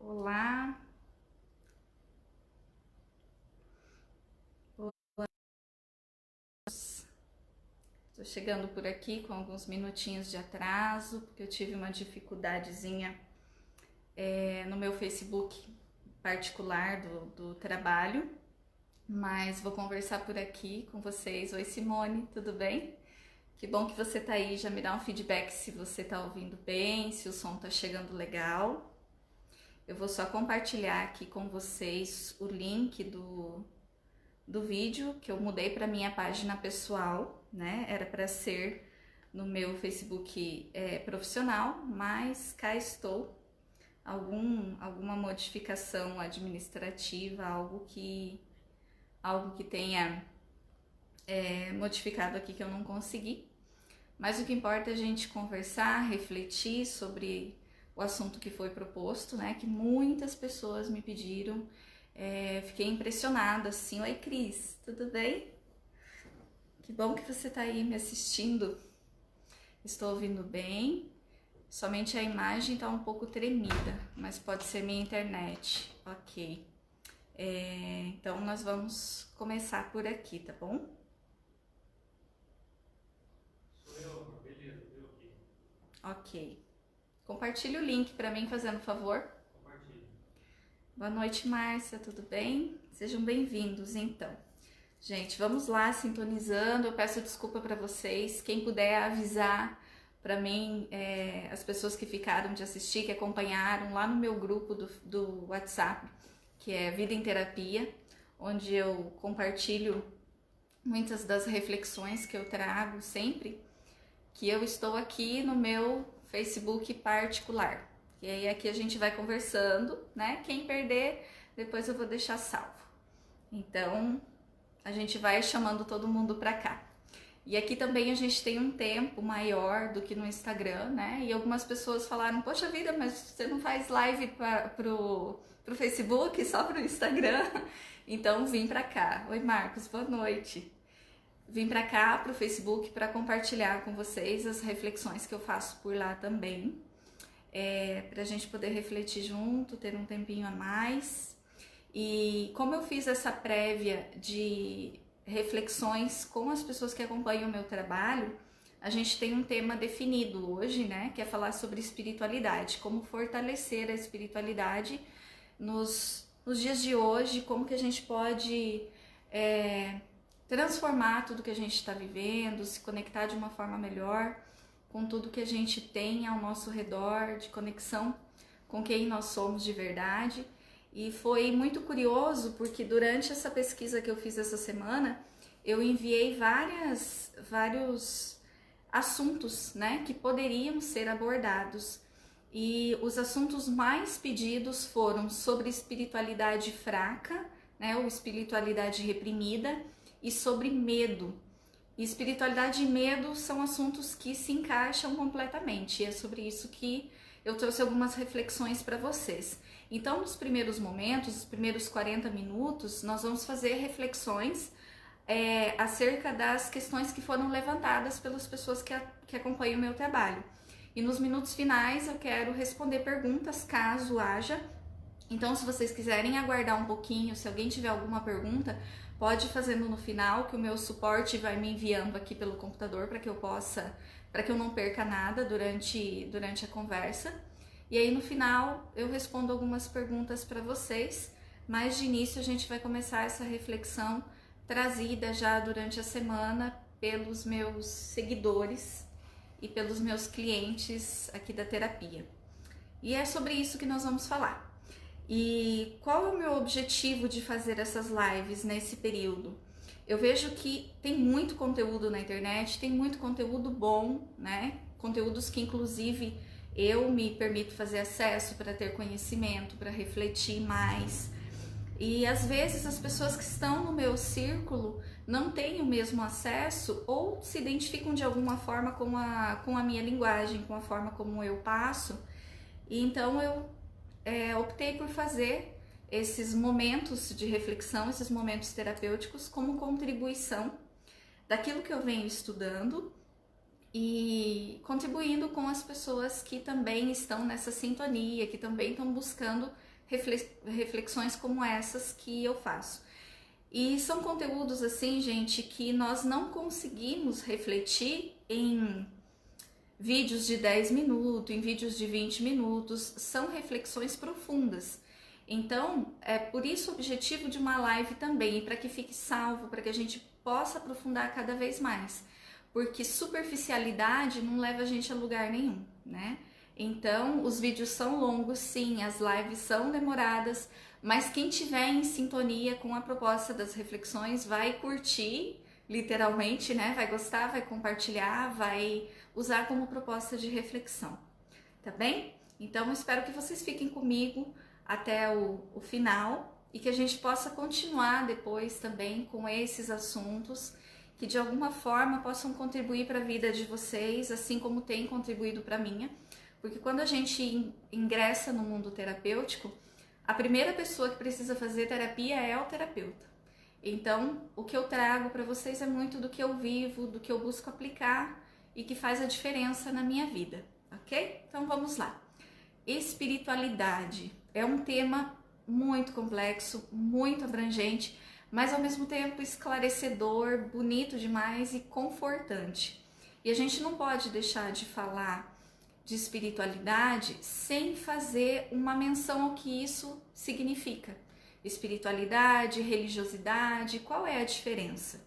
Olá, estou chegando por aqui com alguns minutinhos de atraso, porque eu tive uma dificuldadezinha no meu Facebook particular do trabalho, mas vou conversar por aqui com vocês. Oi Simone, tudo bem? Que bom que você tá aí, já me dá um feedback se você tá ouvindo bem, se o som tá chegando legal. Eu vou só compartilhar aqui com vocês o link do vídeo que eu mudei para minha página pessoal, né? Era para ser no meu Facebook profissional, mas cá estou. Alguma modificação administrativa, algo que tenha modificado aqui que eu não consegui. Mas o que importa é a gente conversar, refletir sobre o assunto que foi proposto, né? Que muitas pessoas me pediram. Fiquei impressionada, assim. Oi, Cris, tudo bem? Que bom que você está aí me assistindo. Estou ouvindo bem. Somente a imagem está um pouco tremida, mas pode ser minha internet. Ok. Então nós vamos começar por aqui, tá bom? Sou eu, amor. Beleza, eu aqui. Ok. Compartilhe o link para mim, fazendo favor. Compartilhe. Boa noite, Márcia, tudo bem? Sejam bem-vindos, então. Gente, vamos lá, sintonizando. Eu peço desculpa para vocês. Quem puder avisar para mim, as pessoas que ficaram de assistir, que acompanharam lá no meu grupo do WhatsApp, que é Vida em Terapia, onde eu compartilho muitas das reflexões que eu trago sempre, que eu estou aqui no meu Facebook particular. E aí aqui a gente vai conversando, né? Quem perder, depois eu vou deixar salvo. Então, a gente vai chamando todo mundo pra cá. E aqui também a gente tem um tempo maior do que no Instagram, né? E algumas pessoas falaram, poxa vida, mas você não faz live pro Facebook, só pro Instagram? Então vim pra cá. Oi Marcos, boa noite. Vim pra cá pro Facebook para compartilhar com vocês as reflexões que eu faço por lá também. Pra gente poder refletir junto, ter um tempinho a mais. E como eu fiz essa prévia de reflexões com as pessoas que acompanham o meu trabalho, a gente tem um tema definido hoje, né? Que é falar sobre espiritualidade, como fortalecer a espiritualidade nos dias de hoje, como que a gente pode transformar tudo que a gente está vivendo, se conectar de uma forma melhor com tudo que a gente tem ao nosso redor, de conexão com quem nós somos de verdade. E foi muito curioso porque durante essa pesquisa que eu fiz essa semana, eu enviei vários assuntos, né, que poderiam ser abordados. E os assuntos mais pedidos foram sobre espiritualidade fraca, né, ou espiritualidade reprimida, e sobre medo. E espiritualidade e medo são assuntos que se encaixam completamente. E é sobre isso que eu trouxe algumas reflexões para vocês. Então, nos primeiros momentos, os primeiros 40 minutos, nós vamos fazer reflexões acerca das questões que foram levantadas pelas pessoas que acompanham o meu trabalho. E nos minutos finais eu quero responder perguntas, caso haja. Então, se vocês quiserem aguardar um pouquinho, se alguém tiver alguma pergunta, pode ir fazendo no final, que o meu suporte vai me enviando aqui pelo computador para que eu não perca nada durante a conversa. E aí no final eu respondo algumas perguntas para vocês, mas de início a gente vai começar essa reflexão trazida já durante a semana pelos meus seguidores e pelos meus clientes aqui da terapia. E é sobre isso que nós vamos falar. E qual é o meu objetivo de fazer essas lives nesse período? Eu vejo que tem muito conteúdo na internet, tem muito conteúdo bom, né? Conteúdos que inclusive eu me permito fazer acesso para ter conhecimento, para refletir mais. E às vezes as pessoas que estão no meu círculo não têm o mesmo acesso ou se identificam de alguma forma com a minha linguagem, com a forma como eu passo. E então eu optei por fazer esses momentos de reflexão, esses momentos terapêuticos como contribuição daquilo que eu venho estudando e contribuindo com as pessoas que também estão nessa sintonia, que também estão buscando reflexões como essas que eu faço. E são conteúdos assim, gente, que nós não conseguimos refletir em vídeos de 10 minutos, em vídeos de 20 minutos, são reflexões profundas. Então, é por isso o objetivo de uma live também, para que fique salvo, para que a gente possa aprofundar cada vez mais. Porque superficialidade não leva a gente a lugar nenhum, né? Então, os vídeos são longos, sim, as lives são demoradas, mas quem tiver em sintonia com a proposta das reflexões vai curtir, literalmente, né? Vai gostar, vai compartilhar, vai usar como proposta de reflexão, tá bem? Então, eu espero que vocês fiquem comigo até o final e que a gente possa continuar depois também com esses assuntos que de alguma forma possam contribuir para a vida de vocês, assim como tem contribuído para a minha, porque quando a gente ingressa no mundo terapêutico, a primeira pessoa que precisa fazer terapia é o terapeuta. Então, o que eu trago para vocês é muito do que eu vivo, do que eu busco aplicar e que faz a diferença na minha vida, ok? Então vamos lá. Espiritualidade é um tema muito complexo, muito abrangente, mas ao mesmo tempo esclarecedor, bonito demais e confortante. E a gente não pode deixar de falar de espiritualidade sem fazer uma menção ao que isso significa. Espiritualidade, religiosidade, qual é a diferença?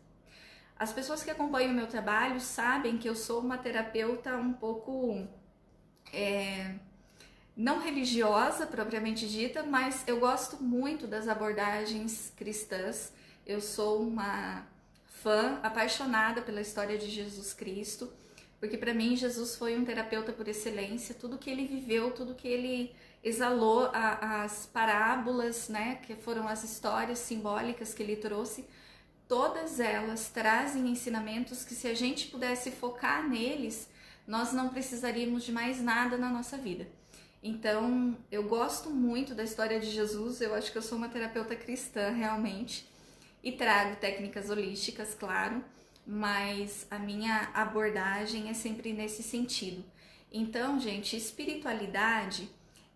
As pessoas que acompanham o meu trabalho sabem que eu sou uma terapeuta um pouco não religiosa propriamente dita, mas eu gosto muito das abordagens cristãs. Eu sou uma fã apaixonada pela história de Jesus Cristo, porque para mim Jesus foi um terapeuta por excelência. Tudo que ele viveu, tudo que ele exalou, as parábolas, né, que foram as histórias simbólicas que ele trouxe, todas elas trazem ensinamentos que, se a gente pudesse focar neles, nós não precisaríamos de mais nada na nossa vida. Então, eu gosto muito da história de Jesus, eu acho que eu sou uma terapeuta cristã realmente, e trago técnicas holísticas, claro, mas a minha abordagem é sempre nesse sentido. Então, gente, espiritualidade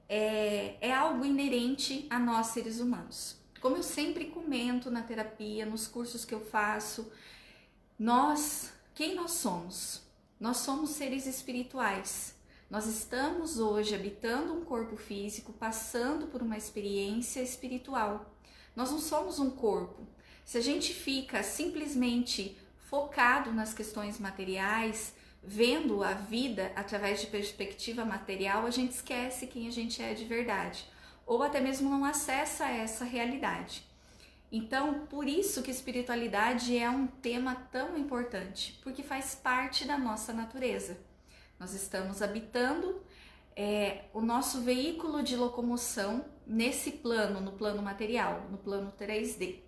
é algo inerente a nós seres humanos. Como eu sempre comento na terapia, nos cursos que eu faço, quem nós somos? Nós somos seres espirituais. Nós estamos hoje habitando um corpo físico, passando por uma experiência espiritual. Nós não somos um corpo. Se a gente fica simplesmente focado nas questões materiais, vendo a vida através de perspectiva material, a gente esquece quem a gente é de verdade, ou até mesmo não acessa essa realidade. Então, por isso que espiritualidade é um tema tão importante, porque faz parte da nossa natureza. Nós estamos habitando o nosso veículo de locomoção nesse plano, no plano material, no plano 3D.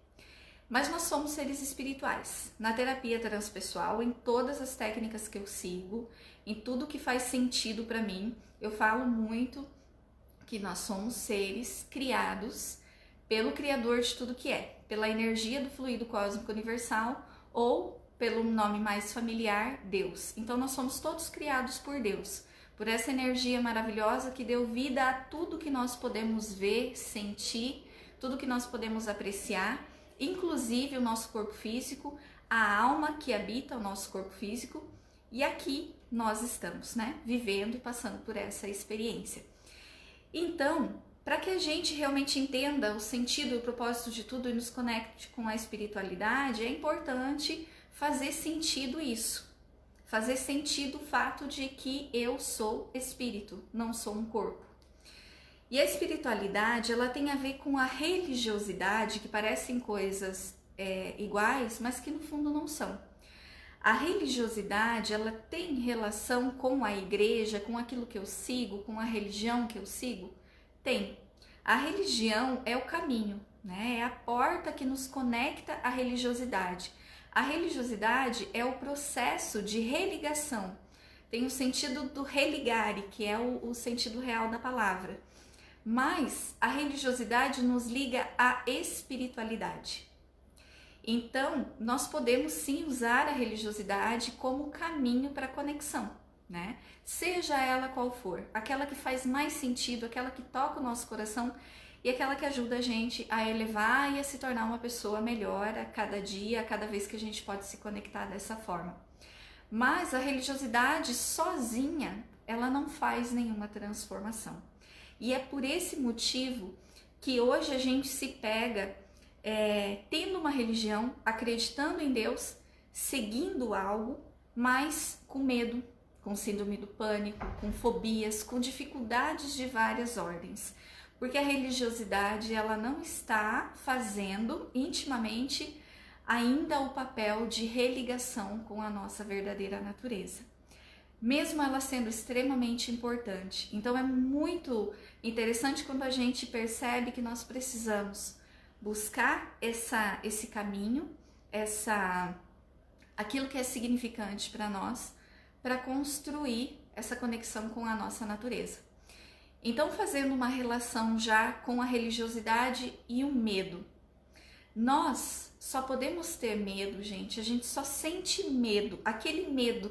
Mas nós somos seres espirituais. Na terapia transpessoal, em todas as técnicas que eu sigo, em tudo que faz sentido para mim, eu falo muito que nós somos seres criados pelo Criador de tudo que é, pela energia do fluido cósmico universal, ou pelo nome mais familiar, Deus. Então nós somos todos criados por Deus, por essa energia maravilhosa que deu vida a tudo que nós podemos ver, sentir, tudo que nós podemos apreciar, inclusive o nosso corpo físico, a alma que habita o nosso corpo físico, e aqui nós estamos, né, vivendo e passando por essa experiência. Então, para que a gente realmente entenda o sentido e o propósito de tudo e nos conecte com a espiritualidade, é importante fazer sentido isso. Fazer sentido o fato de que eu sou espírito, não sou um corpo. E a espiritualidade, ela tem a ver com a religiosidade, que parecem coisas iguais, mas que no fundo não são. A religiosidade, ela tem relação com a igreja, com aquilo que eu sigo, com a religião que eu sigo? Tem. A religião é o caminho, né? É a porta que nos conecta à religiosidade. A religiosidade é o processo de religação. Tem o sentido do religare, que é o sentido real da palavra. Mas a religiosidade nos liga à espiritualidade. Então, nós podemos sim usar a religiosidade como caminho para a conexão, né? Seja ela qual for, aquela que faz mais sentido, aquela que toca o nosso coração, e aquela que ajuda a gente a elevar e a se tornar uma pessoa melhor a cada dia, a cada vez que a gente pode se conectar dessa forma. Mas a religiosidade sozinha, ela não faz nenhuma transformação. E é por esse motivo que hoje a gente se pega tendo uma religião, acreditando em Deus, seguindo algo, mas com medo, com síndrome do pânico, com fobias, com dificuldades de várias ordens. Porque a religiosidade, ela não está fazendo intimamente ainda o papel de religação com a nossa verdadeira natureza, mesmo ela sendo extremamente importante. Então é muito interessante quando a gente percebe que nós precisamos buscar esse caminho, aquilo que é significante para nós, para construir essa conexão com a nossa natureza. Então, fazendo uma relação já com a religiosidade e o medo. Nós só podemos ter medo, gente, a gente só sente medo, aquele medo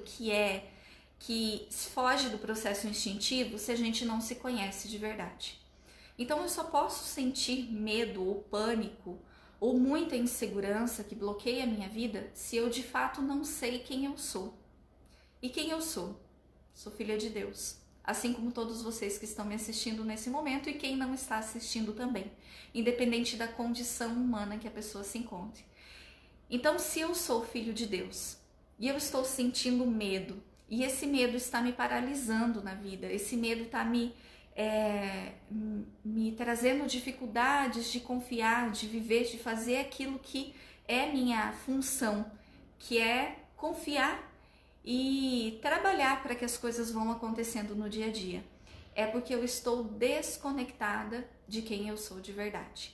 que foge do processo instintivo se a gente não se conhece de verdade. Então eu só posso sentir medo ou pânico ou muita insegurança que bloqueia a minha vida se eu de fato não sei quem eu sou. E quem eu sou? Sou filha de Deus. Assim como todos vocês que estão me assistindo nesse momento e quem não está assistindo também, independente da condição humana que a pessoa se encontre. Então, se eu sou filho de Deus e eu estou sentindo medo, e esse medo está me paralisando na vida, esse medo está me trazendo dificuldades de confiar, de viver, de fazer aquilo que é minha função, que é confiar e trabalhar para que as coisas vão acontecendo no dia a dia. É porque eu estou desconectada de quem eu sou de verdade.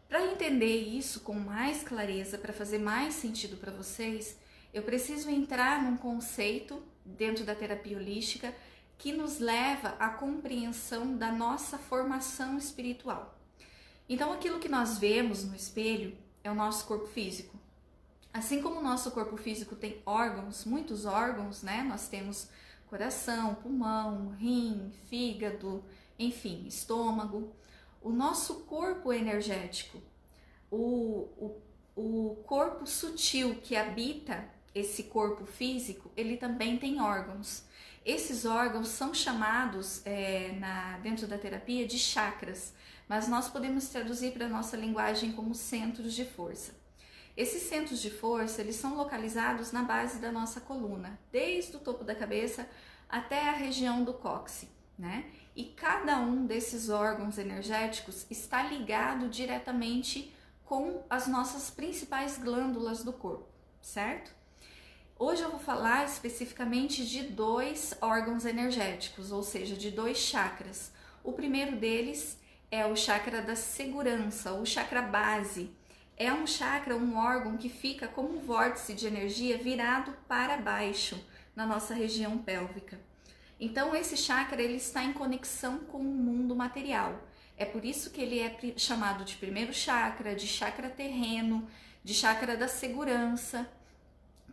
Para entender isso com mais clareza, para fazer mais sentido para vocês, eu preciso entrar num conceito dentro da terapia holística que nos leva à compreensão da nossa formação espiritual. Então, aquilo que nós vemos no espelho é o nosso corpo físico. Assim como o nosso corpo físico tem órgãos, muitos órgãos, né? Nós temos coração, pulmão, rim, fígado, enfim, estômago. O nosso corpo energético, o corpo sutil que habita esse corpo físico, ele também tem órgãos. Esses órgãos são chamados dentro da terapia de chakras, mas nós podemos traduzir para a nossa linguagem como centros de força. Esses centros de força, eles são localizados na base da nossa coluna, desde o topo da cabeça até a região do cóccix, né? E cada um desses órgãos energéticos está ligado diretamente com as nossas principais glândulas do corpo, certo? Hoje eu vou falar especificamente de 2 órgãos energéticos, ou seja, de 2 chakras. O primeiro deles é o chakra da segurança, o chakra base. É um chakra, um órgão que fica como um vórtice de energia virado para baixo na nossa região pélvica. Então esse chakra ele está em conexão com o mundo material. É por isso que ele é chamado de primeiro chakra, de chakra terreno, de chakra da segurança,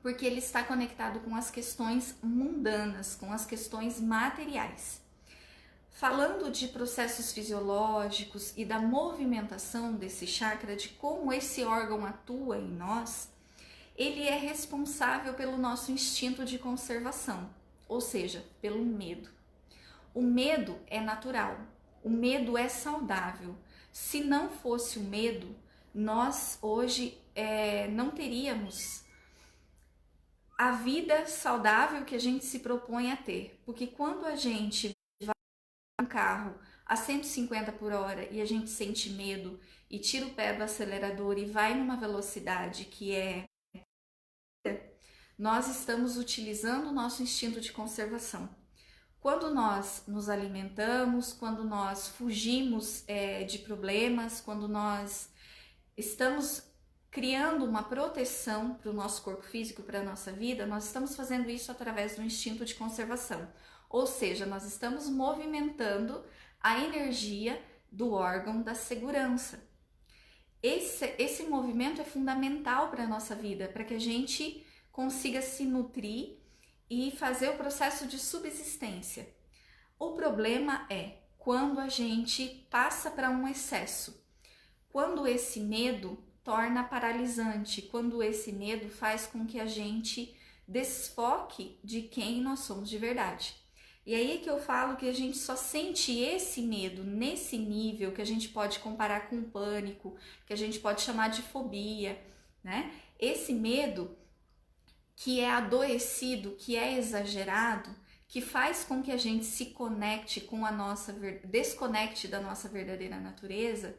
porque ele está conectado com as questões mundanas, com as questões materiais. Falando de processos fisiológicos e da movimentação desse chakra, de como esse órgão atua em nós, ele é responsável pelo nosso instinto de conservação, ou seja, pelo medo. O medo é natural, o medo é saudável. Se não fosse o medo, nós hoje não teríamos a vida saudável que a gente se propõe a ter, porque quando a gente um carro a 150 por hora e a gente sente medo e tira o pé do acelerador e vai numa velocidade que nós estamos utilizando o nosso instinto de conservação. Quando nós nos alimentamos, quando nós fugimos de problemas, quando nós estamos criando uma proteção para o nosso corpo físico, para a nossa vida, nós estamos fazendo isso através do instinto de conservação. Ou seja, nós estamos movimentando a energia do órgão da segurança. Esse movimento é fundamental para a nossa vida, para que a gente consiga se nutrir e fazer o processo de subsistência. O problema é quando a gente passa para um excesso. Quando esse medo torna paralisante, quando esse medo faz com que a gente desfoque de quem nós somos de verdade. E aí que eu falo que a gente só sente esse medo nesse nível, que a gente pode comparar com pânico, que a gente pode chamar de fobia, né? Esse medo que é adoecido, que é exagerado, que faz com que a gente se conecte com a nossa, desconecte da nossa verdadeira natureza,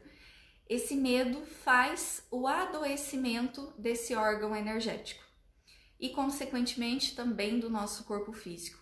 esse medo faz o adoecimento desse órgão energético e, consequentemente, também do nosso corpo físico.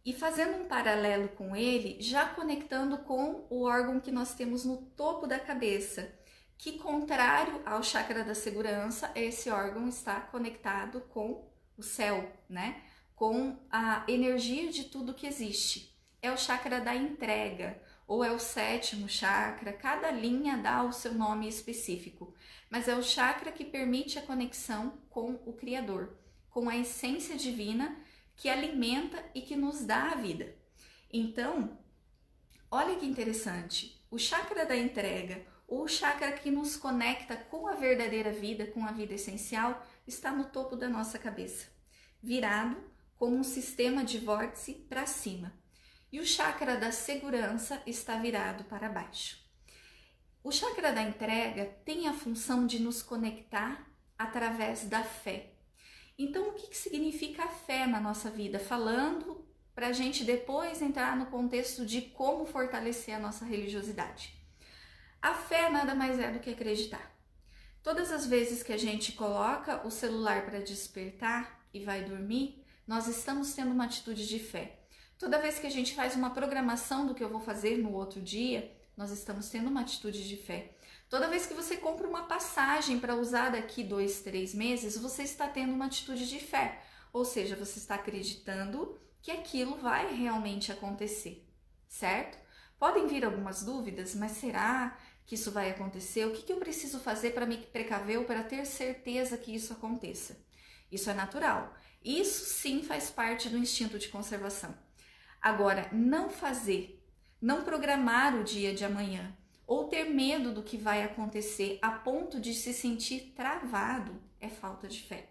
E fazendo um paralelo com ele, já conectando com o órgão que nós temos no topo da cabeça, que, contrário ao chakra da segurança, esse órgão está conectado com o céu, né? Com a energia de tudo que existe. É o chakra da entrega, ou é o 7º chakra, cada linha dá o seu nome específico, mas é o chakra que permite a conexão com o Criador, com a essência divina que alimenta e que nos dá a vida. Então, olha que interessante, o chakra da entrega, ou o chakra que nos conecta com a verdadeira vida, com a vida essencial, está no topo da nossa cabeça, virado como um sistema de vórtice para cima. E o chakra da segurança está virado para baixo. O chakra da entrega tem a função de nos conectar através da fé. Então, o que significa a fé na nossa vida? Falando para a gente depois entrar no contexto de como fortalecer a nossa religiosidade. A fé nada mais é do que acreditar. Todas as vezes que a gente coloca o celular para despertar e vai dormir, nós estamos tendo uma atitude de fé. Toda vez que a gente faz uma programação do que eu vou fazer no outro dia, nós estamos tendo uma atitude de fé. Toda vez que você compra uma passagem para usar daqui 2, 3 meses, você está tendo uma atitude de fé. Ou seja, você está acreditando que aquilo vai realmente acontecer, certo? Podem vir algumas dúvidas, mas será que isso vai acontecer? O que eu preciso fazer para me precaver ou para ter certeza que isso aconteça? Isso é natural. Isso sim faz parte do instinto de conservação. Agora, não fazer, não programar o dia de amanhã ou ter medo do que vai acontecer a ponto de se sentir travado é falta de fé.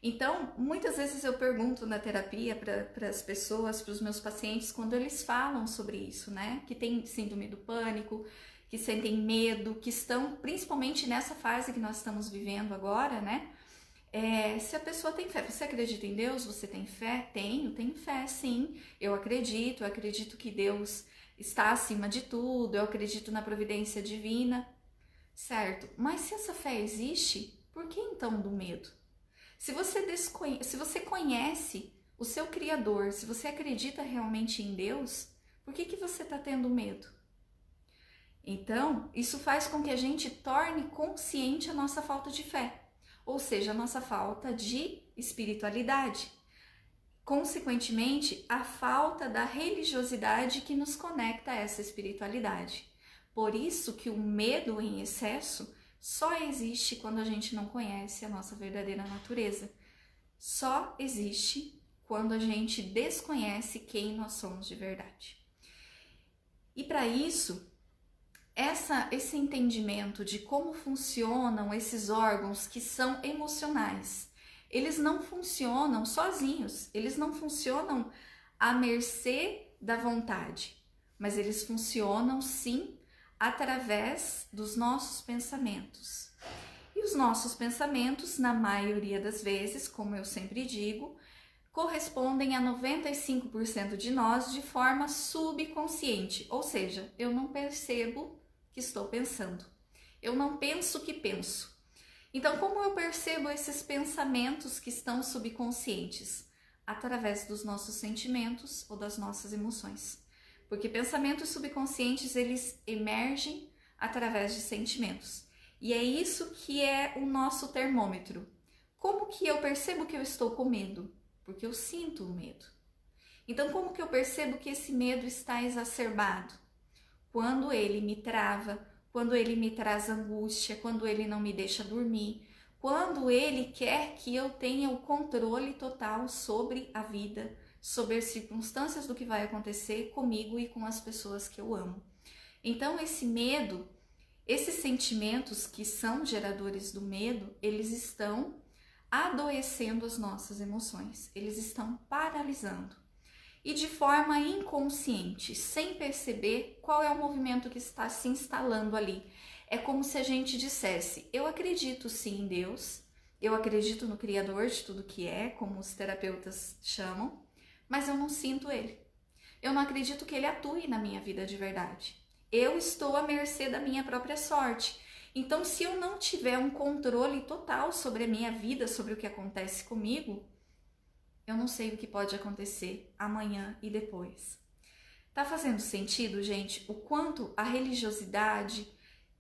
Então, muitas vezes eu pergunto na terapia para as pessoas, para os meus pacientes, quando eles falam sobre isso, né? Que tem síndrome do pânico, que sentem medo, que estão principalmente nessa fase que nós estamos vivendo agora, né? Se a pessoa tem fé, você acredita em Deus? Você tem fé? Tenho fé, sim. Eu acredito que Deus está acima de tudo, eu acredito na providência divina, certo? Mas se essa fé existe, por que então do medo? Se você conhece o seu Criador, se você acredita realmente em Deus, por que você está tendo medo? Então, isso faz com que a gente torne consciente a nossa falta de fé. Ou seja, a nossa falta de espiritualidade. Consequentemente, a falta da religiosidade que nos conecta a essa espiritualidade. Por isso que o medo em excesso só existe quando a gente não conhece a nossa verdadeira natureza. Só existe quando a gente desconhece quem nós somos de verdade. E para isso, esse entendimento de como funcionam esses órgãos que são emocionais, eles não funcionam sozinhos, eles não funcionam à mercê da vontade, mas eles funcionam sim através dos nossos pensamentos. E os nossos pensamentos, na maioria das vezes, como eu sempre digo, correspondem a 95% de nós de forma subconsciente, ou seja, eu não percebo que estou pensando. Eu não penso que penso. Então, como eu percebo esses pensamentos que estão subconscientes? Através dos nossos sentimentos ou das nossas emoções. Porque pensamentos subconscientes, eles emergem através de sentimentos. E é isso que é o nosso termômetro. Como que eu percebo que eu estou com medo? Porque eu sinto o medo. Então, como que eu percebo que esse medo está exacerbado? Quando ele me trava, quando ele me traz angústia, quando ele não me deixa dormir, quando ele quer que eu tenha o controle total sobre a vida, sobre as circunstâncias do que vai acontecer comigo e com as pessoas que eu amo. Então, esse medo, esses sentimentos que são geradores do medo, eles estão adoecendo as nossas emoções, eles estão paralisando. E de forma inconsciente, sem perceber qual é o movimento que está se instalando ali. É como se a gente dissesse: eu acredito sim em Deus, eu acredito no Criador de tudo que é, como os terapeutas chamam, mas eu não sinto Ele. Eu não acredito que Ele atue na minha vida de verdade. Eu estou à mercê da minha própria sorte. Então, se eu não tiver um controle total sobre a minha vida, sobre o que acontece comigo, eu não sei o que pode acontecer amanhã e depois. Tá fazendo sentido, gente, o quanto a religiosidade,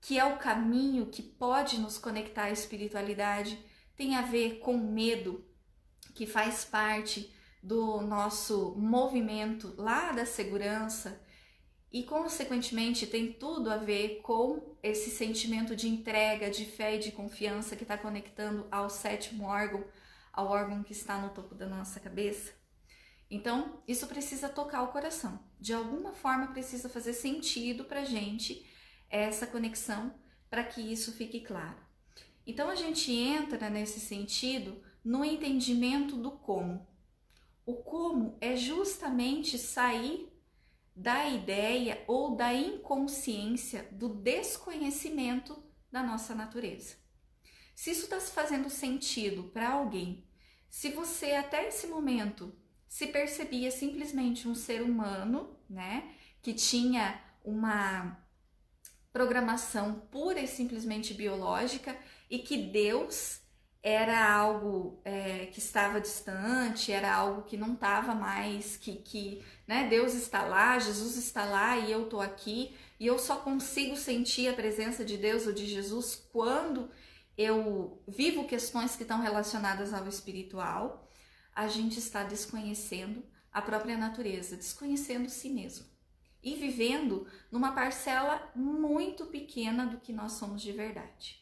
que é o caminho que pode nos conectar à espiritualidade, tem a ver com medo, que faz parte do nosso movimento lá da segurança e, consequentemente, tem tudo a ver com esse sentimento de entrega, de fé e de confiança que está conectando ao 7º órgão, ao órgão que está no topo da nossa cabeça. Então, isso precisa tocar o coração. De alguma forma, precisa fazer sentido para a gente essa conexão, para que isso fique claro. Então, a gente entra nesse sentido no entendimento do como. O como é justamente sair da ideia ou da inconsciência do desconhecimento da nossa natureza. Se isso está fazendo sentido para alguém, se você até esse momento se percebia simplesmente um ser humano, né, que tinha uma programação pura e simplesmente biológica e que Deus era algo que estava distante, era algo que não estava mais, né, Deus está lá, Jesus está lá e eu estou aqui e eu só consigo sentir a presença de Deus ou de Jesus quando eu vivo questões que estão relacionadas ao espiritual. A gente está desconhecendo a própria natureza, desconhecendo si mesmo e vivendo numa parcela muito pequena do que nós somos de verdade.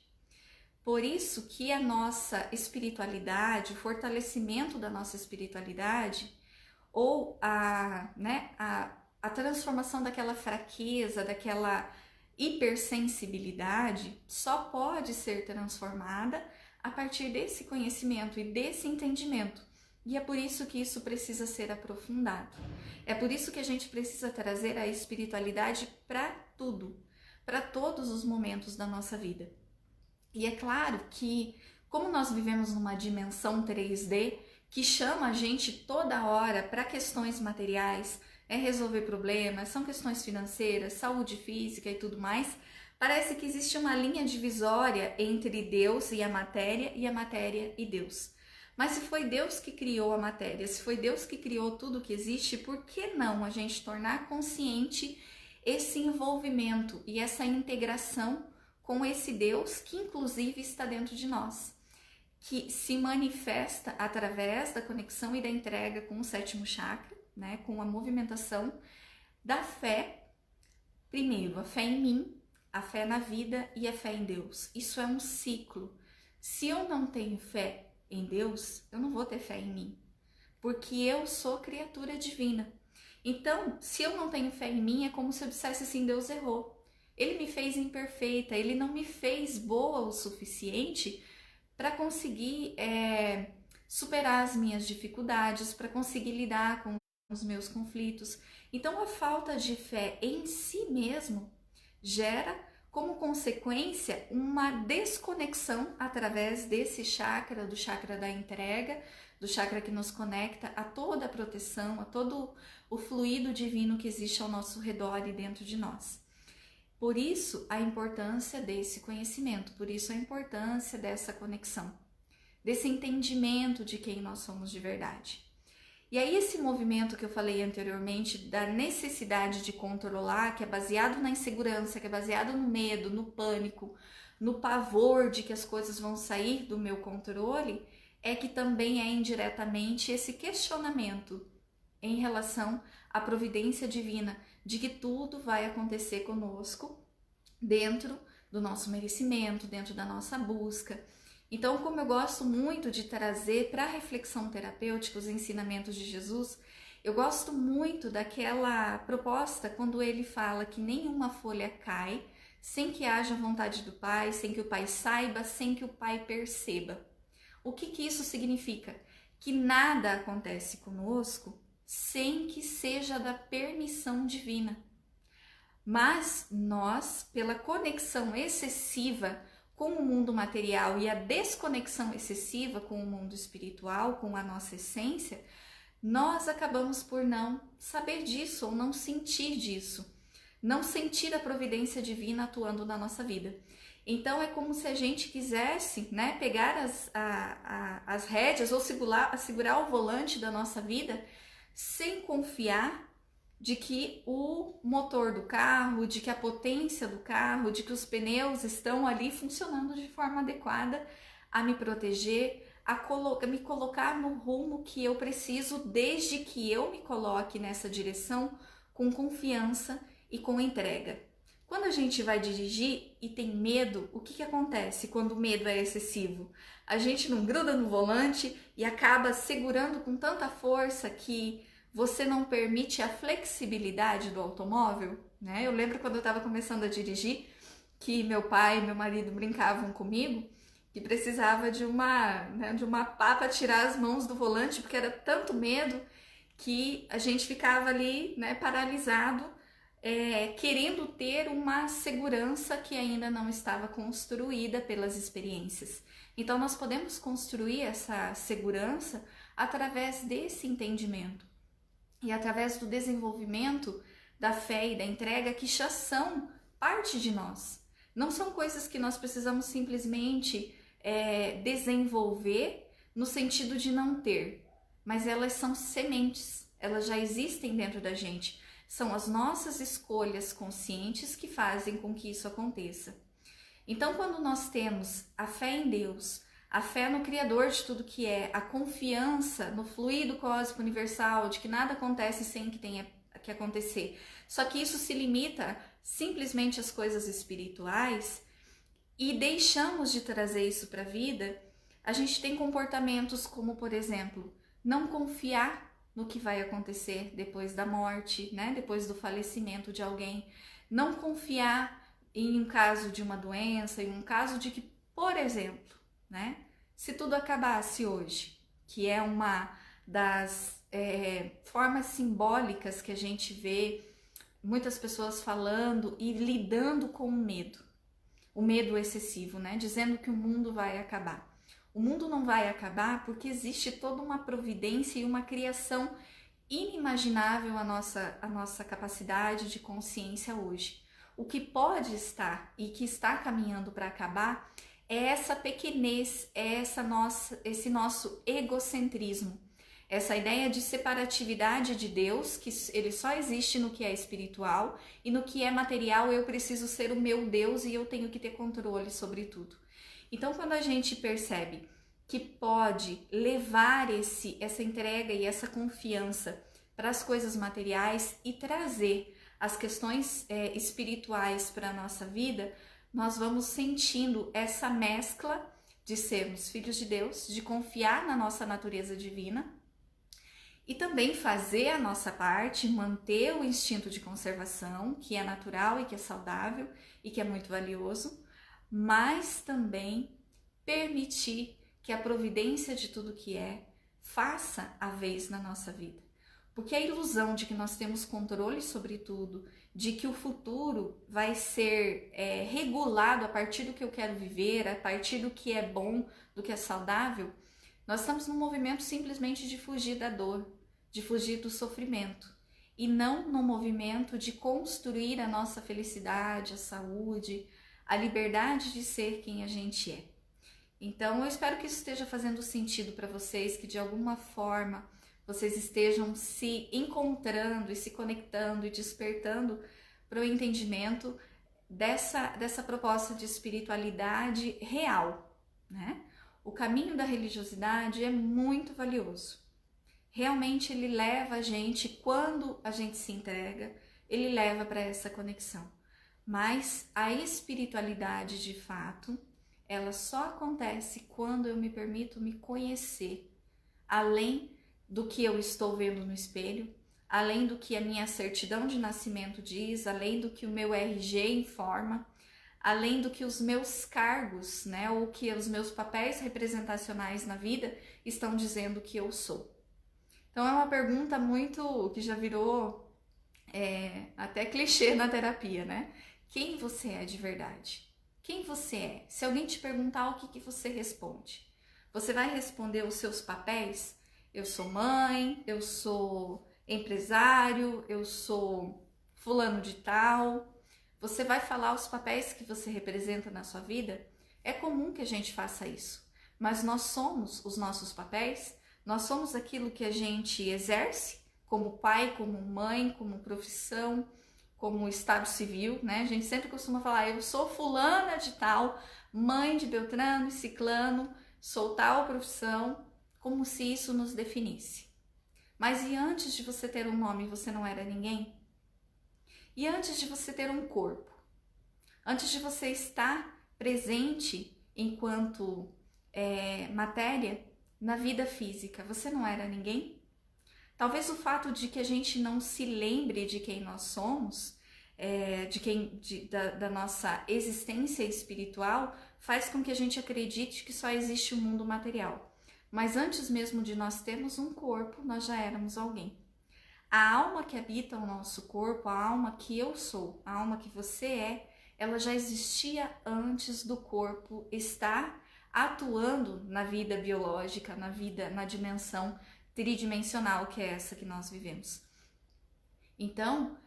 Por isso que a nossa espiritualidade, o fortalecimento da nossa espiritualidade ou a transformação daquela fraqueza, daquela hipersensibilidade só pode ser transformada a partir desse conhecimento e desse entendimento. E é por isso que isso precisa ser aprofundado. É por isso que a gente precisa trazer a espiritualidade para tudo, para todos os momentos da nossa vida. E é claro que, como nós vivemos numa dimensão 3D que chama a gente toda hora para questões materiais, resolver problemas, são questões financeiras, saúde física e tudo mais, parece que existe uma linha divisória entre Deus e a matéria e Deus. Mas se foi Deus que criou a matéria, se foi Deus que criou tudo que existe, por que não a gente tornar consciente esse envolvimento e essa integração com esse Deus que inclusive está dentro de nós, que se manifesta através da conexão e da entrega com o 7º chakra, né, com a movimentação da fé, primeiro a fé em mim, a fé na vida e a fé em Deus. Isso é um ciclo. Se eu não tenho fé em Deus, eu não vou ter fé em mim, porque eu sou criatura divina. Então, se eu não tenho fé em mim, é como se eu dissesse assim: Deus errou. Ele me fez imperfeita, ele não me fez boa o suficiente para conseguir superar as minhas dificuldades, para conseguir lidar com os meus conflitos. Então, a falta de fé em si mesmo gera, como consequência, uma desconexão através desse chakra, do chakra da entrega, do chakra que nos conecta a toda a proteção, a todo o fluido divino que existe ao nosso redor e dentro de nós. Por isso, a importância desse conhecimento, por isso a importância dessa conexão, desse entendimento de quem nós somos de verdade. E aí esse movimento que eu falei anteriormente, da necessidade de controlar, que é baseado na insegurança, que é baseado no medo, no pânico, no pavor de que as coisas vão sair do meu controle, é que também é indiretamente esse questionamento em relação à providência divina, de que tudo vai acontecer conosco dentro do nosso merecimento, dentro da nossa busca. Então, como eu gosto muito de trazer para a reflexão terapêutica os ensinamentos de Jesus, Eu gosto muito daquela proposta quando ele fala que nenhuma folha cai sem que haja vontade do Pai, sem que o Pai saiba, sem que o Pai perceba. O que isso significa? Que nada acontece conosco sem que seja da permissão divina. Mas nós, pela conexão excessiva com o mundo material e a desconexão excessiva com o mundo espiritual, com a nossa essência, nós acabamos por não saber disso ou não sentir disso, não sentir a providência divina atuando na nossa vida. Então é como se a gente quisesse, né, pegar as rédeas ou segurar o volante da nossa vida sem confiar de que o motor do carro, de que a potência do carro, de que os pneus estão ali funcionando de forma adequada a me proteger, me colocar no rumo que eu preciso, desde que eu me coloque nessa direção com confiança e com entrega. Quando a gente vai dirigir e tem medo, o que acontece quando o medo é excessivo? A gente não gruda no volante e acaba segurando com tanta força que você não permite a flexibilidade do automóvel, né? Eu lembro quando eu estava começando a dirigir, que meu pai e meu marido brincavam comigo, que precisava de uma pá para tirar as mãos do volante, porque era tanto medo que a gente ficava ali, né, paralisado, querendo ter uma segurança que ainda não estava construída pelas experiências. Então nós podemos construir essa segurança através desse entendimento e através do desenvolvimento da fé e da entrega, que já são parte de nós. Não são coisas que nós precisamos simplesmente desenvolver no sentido de não ter, mas elas são sementes, elas já existem dentro da gente. São as nossas escolhas conscientes que fazem com que isso aconteça. Então, quando nós temos a fé em Deus, a fé no Criador de tudo que é, a confiança no fluido cósmico universal, de que nada acontece sem que tenha que acontecer, só que isso se limita simplesmente às coisas espirituais, e deixamos de trazer isso para a vida, a gente tem comportamentos como, por exemplo, não confiar no que vai acontecer depois da morte, né? Depois do falecimento de alguém, não confiar em um caso de uma doença, em um caso de que, por exemplo, né? Se tudo acabasse hoje, que é uma das formas simbólicas que a gente vê muitas pessoas falando e lidando com o medo excessivo, né? Dizendo que o mundo vai acabar. O mundo não vai acabar porque existe toda uma providência e uma criação inimaginável à nossa capacidade de consciência hoje. O que pode estar e que está caminhando para acabar é essa pequenez, é esse nosso egocentrismo, essa ideia de separatividade de Deus, que ele só existe no que é espiritual, e no que é material eu preciso ser o meu Deus e eu tenho que ter controle sobre tudo. Então, quando a gente percebe que pode levar essa entrega e essa confiança para as coisas materiais e trazer as questões espirituais para a nossa vida, nós vamos sentindo essa mescla de sermos filhos de Deus, de confiar na nossa natureza divina e também fazer a nossa parte, manter o instinto de conservação, que é natural e que é saudável e que é muito valioso, mas também permitir que a providência de tudo que faça a vez na nossa vida. Porque a ilusão de que nós temos controle sobre tudo, de que o futuro vai ser regulado a partir do que eu quero viver, a partir do que é bom, do que é saudável, nós estamos num movimento simplesmente de fugir da dor, de fugir do sofrimento, e não no movimento de construir a nossa felicidade, a saúde, a liberdade de ser quem a gente é. Então, eu espero que isso esteja fazendo sentido para vocês, que de alguma forma vocês estejam se encontrando e se conectando e despertando para o entendimento dessa proposta de espiritualidade real, né? O caminho da religiosidade é muito valioso. Realmente ele leva a gente, quando a gente se entrega, ele leva para essa conexão. Mas a espiritualidade de fato, ela só acontece quando eu me permito me conhecer, além do que eu estou vendo no espelho, além do que a minha certidão de nascimento diz, além do que o meu RG informa, além do que os meus cargos, né, ou que os meus papéis representacionais na vida estão dizendo que eu sou. Então é uma pergunta muito que já virou até clichê na terapia, né? Quem você é de verdade? Quem você é? Se alguém te perguntar, o que você responde? Você vai responder os seus papéis? Eu sou mãe, eu sou empresário, eu sou fulano de tal. Você vai falar os papéis que você representa na sua vida? É comum que a gente faça isso, mas nós somos os nossos papéis, nós somos aquilo que a gente exerce como pai, como mãe, como profissão, como estado civil, né? A gente sempre costuma falar, eu sou fulana de tal, mãe de Beltrano e Ciclano, sou tal profissão, como se isso nos definisse. Mas e antes de você ter um nome, você não era ninguém? E antes de você ter um corpo? Antes de você estar presente enquanto matéria na vida física, você não era ninguém? Talvez o fato de que a gente não se lembre de quem nós somos, da nossa existência espiritual, faz com que a gente acredite que só existe o mundo material. Mas antes mesmo de nós termos um corpo, nós já éramos alguém. A alma que habita o nosso corpo, a alma que eu sou, a alma que você é, ela já existia antes do corpo estar atuando na vida biológica, na dimensão tridimensional que é essa que nós vivemos. Então,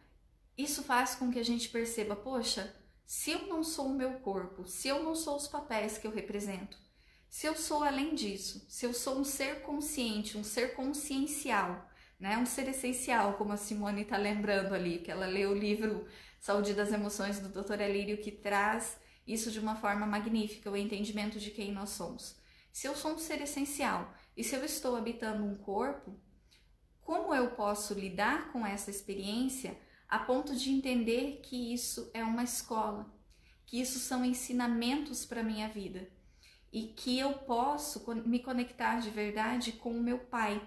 isso faz com que a gente perceba, poxa, se eu não sou o meu corpo, se eu não sou os papéis que eu represento, se eu sou além disso, se eu sou um ser consciente, um ser consciencial, né? Um ser essencial, como a Simone está lembrando ali, que ela leu o livro Saúde das Emoções do Dr. Alírio, que traz isso de uma forma magnífica, o entendimento de quem nós somos. Se eu sou um ser essencial e se eu estou habitando um corpo, como eu posso lidar com essa experiência a ponto de entender que isso é uma escola, que isso são ensinamentos para a minha vida e que eu posso me conectar de verdade com o meu pai.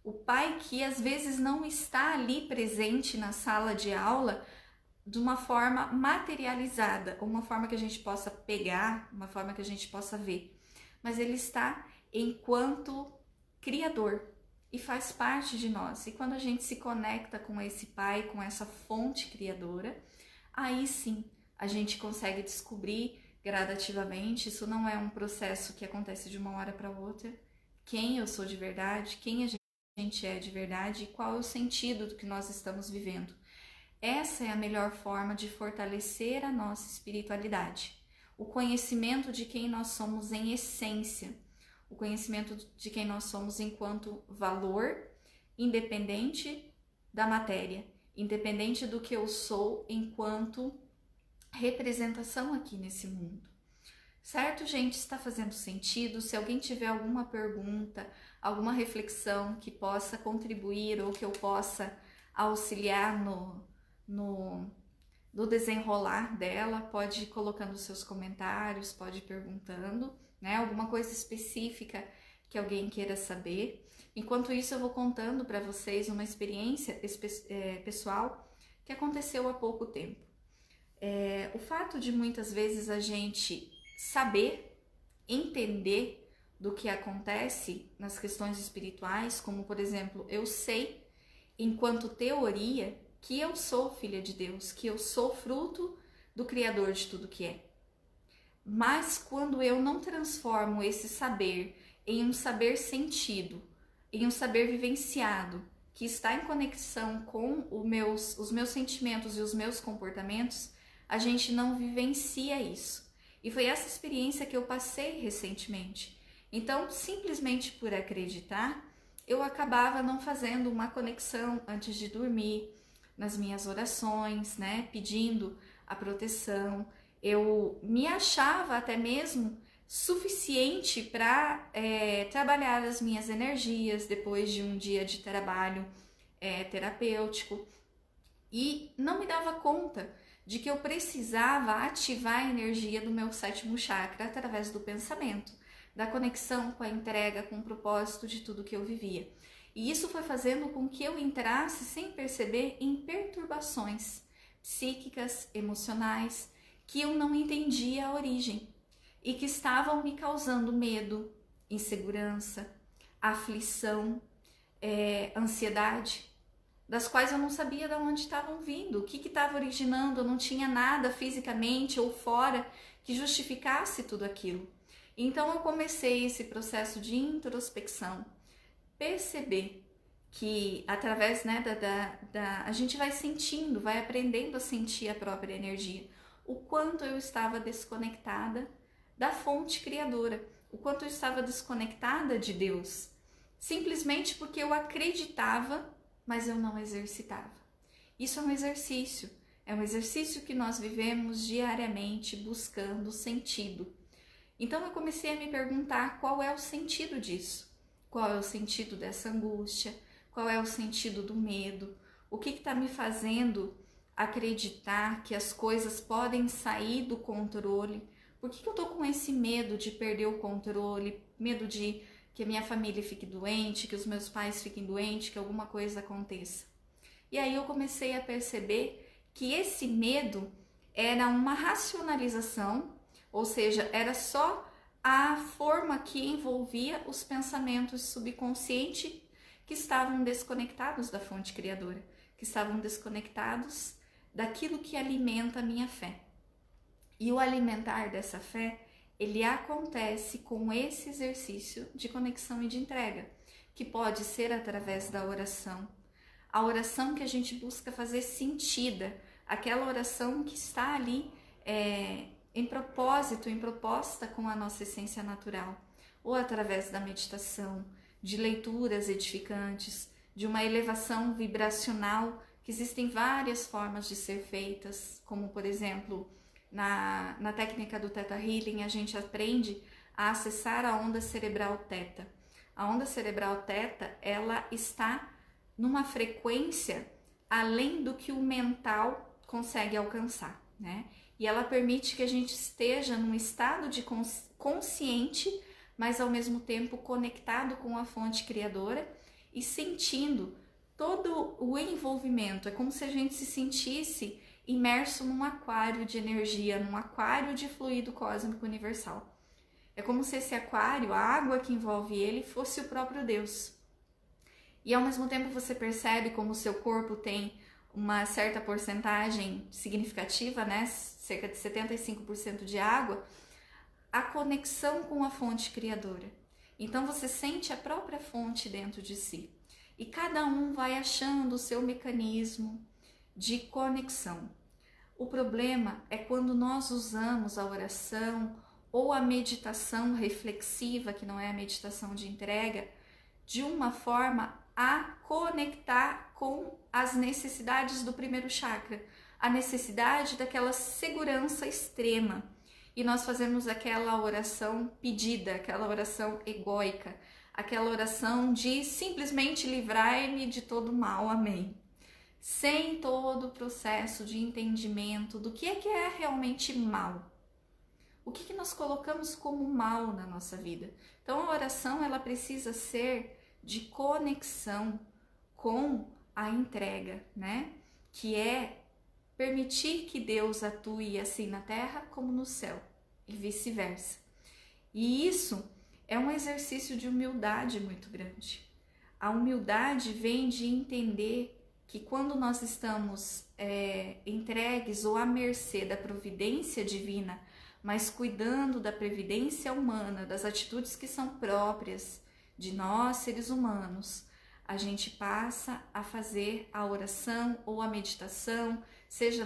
O pai que às vezes não está ali presente na sala de aula de uma forma materializada, uma forma que a gente possa pegar, uma forma que a gente possa ver, mas ele está enquanto criador e faz parte de nós. E quando a gente se conecta com esse pai, com essa fonte criadora, aí sim a gente consegue descobrir gradativamente, isso não é um processo que acontece de uma hora para outra, quem eu sou de verdade, quem a gente é de verdade e qual é o sentido do que nós estamos vivendo. Essa é a melhor forma de fortalecer a nossa espiritualidade. O conhecimento de quem nós somos em essência, o conhecimento de quem nós somos enquanto valor, independente da matéria, independente do que eu sou enquanto representação aqui nesse mundo. Certo, gente? Está fazendo sentido? Se alguém tiver alguma pergunta, alguma reflexão que possa contribuir ou que eu possa auxiliar no desenrolar dela, pode ir colocando seus comentários, pode ir perguntando, né? Alguma coisa específica que alguém queira saber. Enquanto isso, eu vou contando para vocês uma experiência pessoal que aconteceu há pouco tempo. O fato de muitas vezes a gente saber, entender do que acontece nas questões espirituais, como por exemplo, eu sei, enquanto teoria, que eu sou filha de Deus, que eu sou fruto do Criador de tudo que é. Mas quando eu não transformo esse saber em um saber sentido, em um saber vivenciado, que está em conexão com os meus sentimentos e os meus comportamentos, a gente não vivencia isso. E foi essa experiência que eu passei recentemente. Então, simplesmente por acreditar, eu acabava não fazendo uma conexão antes de dormir, nas minhas orações, né, pedindo a proteção. Eu me achava até mesmo suficiente para trabalhar as minhas energias depois de um dia de trabalho terapêutico e não me dava conta de que eu precisava ativar a energia do meu sétimo chakra através do pensamento, da conexão com a entrega, com o propósito de tudo que eu vivia. E isso foi fazendo com que eu entrasse sem perceber em perturbações psíquicas, emocionais, que eu não entendia a origem e que estavam me causando medo, insegurança, aflição, ansiedade, das quais eu não sabia de onde estavam vindo, o que estava originando. Eu não tinha nada fisicamente ou fora que justificasse tudo aquilo. Então eu comecei esse processo de introspecção, perceber que através, né, a gente vai sentindo, vai aprendendo a sentir a própria energia, o quanto eu estava desconectada da fonte criadora, o quanto eu estava desconectada de Deus, simplesmente porque eu acreditava, mas eu não exercitava. Isso é um exercício que nós vivemos diariamente buscando sentido. Então eu comecei a me perguntar qual é o sentido disso, qual é o sentido dessa angústia, qual é o sentido do medo, o que está me fazendo acreditar que as coisas podem sair do controle, por que eu estou com esse medo de perder o controle, medo de que a minha família fique doente, que os meus pais fiquem doentes, que alguma coisa aconteça. E aí eu comecei a perceber que esse medo era uma racionalização, ou seja, era só a forma que envolvia os pensamentos subconscientes que estavam desconectados da fonte criadora, que estavam desconectados daquilo que alimenta a minha fé. E o alimentar dessa fé, ele acontece com esse exercício de conexão e de entrega, que pode ser através da oração. A oração que a gente busca fazer sentida, aquela oração que está ali em propósito, em proposta com a nossa essência natural, ou através da meditação, de leituras edificantes, de uma elevação vibracional, que existem várias formas de ser feitas, como por exemplo, na técnica do Theta Healing, a gente aprende a acessar a onda cerebral Theta. A onda cerebral Theta, ela está numa frequência além do que o mental consegue alcançar, né? E ela permite que a gente esteja num estado de consciente, mas ao mesmo tempo conectado com a fonte criadora e sentindo todo o envolvimento. É como se a gente se sentisse imerso num aquário de energia, num aquário de fluido cósmico universal. É como se esse aquário, a água que envolve ele, fosse o próprio Deus. E ao mesmo tempo você percebe como o seu corpo tem uma certa porcentagem significativa, né? Cerca de 75% de água, a conexão com a fonte criadora. Então você sente a própria fonte dentro de si. E cada um vai achando o seu mecanismo de conexão. O problema é quando nós usamos a oração ou a meditação reflexiva, que não é a meditação de entrega, de uma forma a conectar com as necessidades do primeiro chakra, a necessidade daquela segurança extrema. E nós fazemos aquela oração pedida, aquela oração egóica, aquela oração de simplesmente livrai-me de todo mal, amém. Sem todo o processo de entendimento do que é realmente mal. O que nós colocamos como mal na nossa vida? Então a oração ela precisa ser de conexão com a entrega, né? Que é permitir que Deus atue assim na terra como no céu e vice-versa. E isso é um exercício de humildade muito grande. A humildade vem de entender que quando nós estamos entregues ou à mercê da providência divina, mas cuidando da previdência humana, das atitudes que são próprias de nós, seres humanos, a gente passa a fazer a oração ou a meditação, seja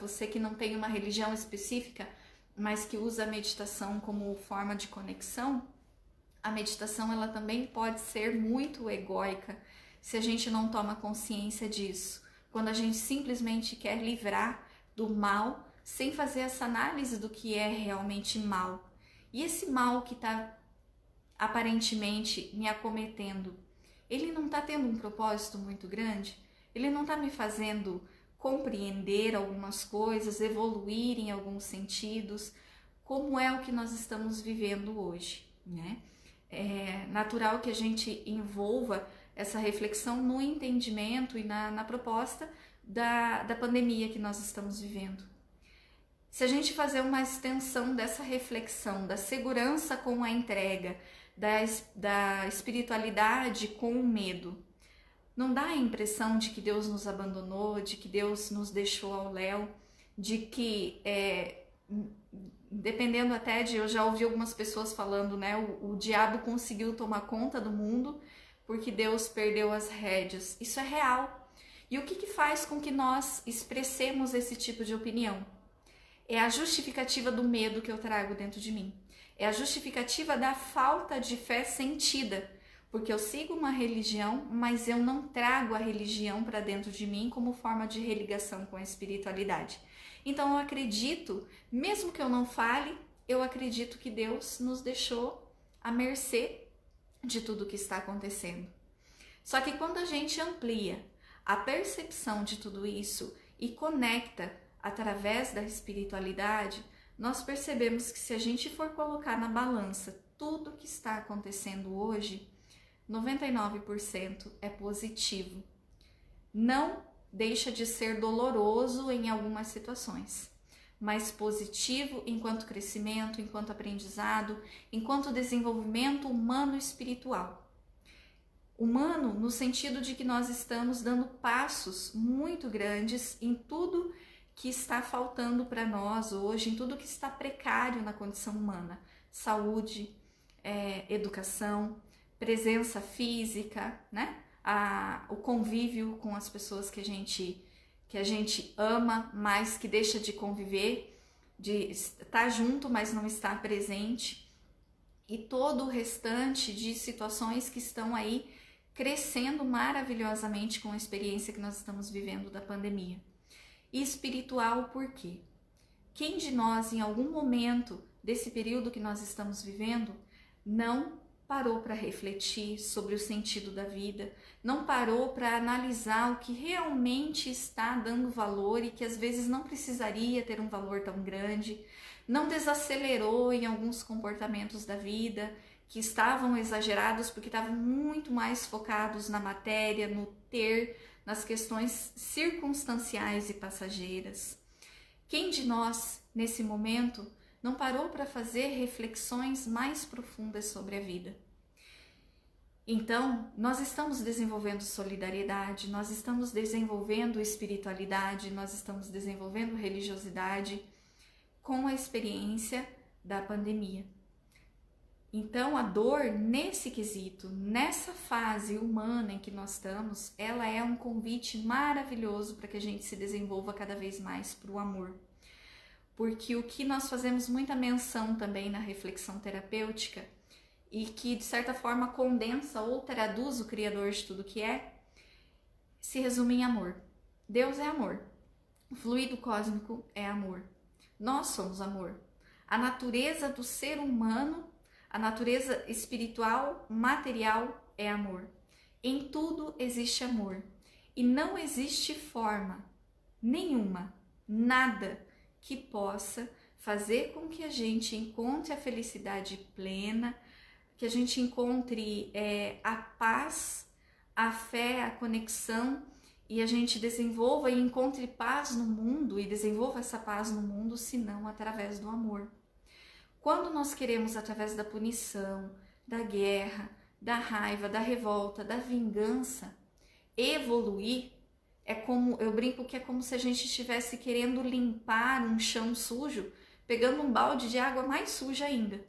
você que não tem uma religião específica, mas que usa a meditação como forma de conexão. A meditação ela também pode ser muito egóica se a gente não toma consciência disso. Quando a gente simplesmente quer livrar do mal sem fazer essa análise do que é realmente mal. E esse mal que está aparentemente me acometendo, ele não está tendo um propósito muito grande? Ele não está me fazendo compreender algumas coisas, evoluir em alguns sentidos, como é o que nós estamos vivendo hoje, né? É natural que a gente envolva essa reflexão no entendimento e na proposta da pandemia que nós estamos vivendo. Se a gente fazer uma extensão dessa reflexão, da segurança com a entrega, da espiritualidade com o medo, não dá a impressão de que Deus nos abandonou, de que Deus nos deixou ao léu, de que, dependendo até de, eu já ouvi algumas pessoas falando, né, o diabo conseguiu tomar conta do mundo porque Deus perdeu as rédeas. Isso é real. E o que faz com que nós expressemos esse tipo de opinião? É a justificativa do medo que eu trago dentro de mim. É a justificativa da falta de fé sentida. Porque eu sigo uma religião, mas eu não trago a religião para dentro de mim como forma de religação com a espiritualidade. Então eu acredito, mesmo que eu não fale, eu acredito que Deus nos deixou à mercê de tudo que está acontecendo. Só que quando a gente amplia a percepção de tudo isso e conecta através da espiritualidade, nós percebemos que se a gente for colocar na balança tudo que está acontecendo hoje, 99% é positivo. Não deixa de ser doloroso em algumas situações, mas positivo enquanto crescimento, enquanto aprendizado, enquanto desenvolvimento humano e espiritual. Humano no sentido de que nós estamos dando passos muito grandes em tudo que está faltando para nós hoje, em tudo que está precário na condição humana. Saúde, educação, presença física, né? O convívio com as pessoas que a gente ama, mas que deixa de conviver, de estar junto, mas não estar presente, e todo o restante de situações que estão aí crescendo maravilhosamente com a experiência que nós estamos vivendo da pandemia. E espiritual por quê? Quem de nós, em algum momento desse período que nós estamos vivendo, não parou para refletir sobre o sentido da vida, não parou para analisar o que realmente está dando valor e que às vezes não precisaria ter um valor tão grande, não desacelerou em alguns comportamentos da vida que estavam exagerados porque estavam muito mais focados na matéria, no ter, nas questões circunstanciais e passageiras. Quem de nós, nesse momento, não parou para fazer reflexões mais profundas sobre a vida? Então, nós estamos desenvolvendo solidariedade, nós estamos desenvolvendo espiritualidade, nós estamos desenvolvendo religiosidade com a experiência da pandemia. Então, a dor nesse quesito, nessa fase humana em que nós estamos, ela é um convite maravilhoso para que a gente se desenvolva cada vez mais para o amor. Porque o que nós fazemos muita menção também na reflexão terapêutica e que de certa forma condensa ou traduz o Criador de tudo que é, se resume em amor. Deus é amor. O fluido cósmico é amor. Nós somos amor. A natureza do ser humano, a natureza espiritual, material é amor. Em tudo existe amor. E não existe forma nenhuma, nada que possa fazer com que a gente encontre a felicidade plena, que a gente encontre a paz, a fé, a conexão, e a gente desenvolva e encontre paz no mundo e desenvolva essa paz no mundo, senão através do amor. Quando nós queremos, através da punição, da guerra, da raiva, da revolta, da vingança, evoluir, eu brinco que é como se a gente estivesse querendo limpar um chão sujo, pegando um balde de água mais suja ainda.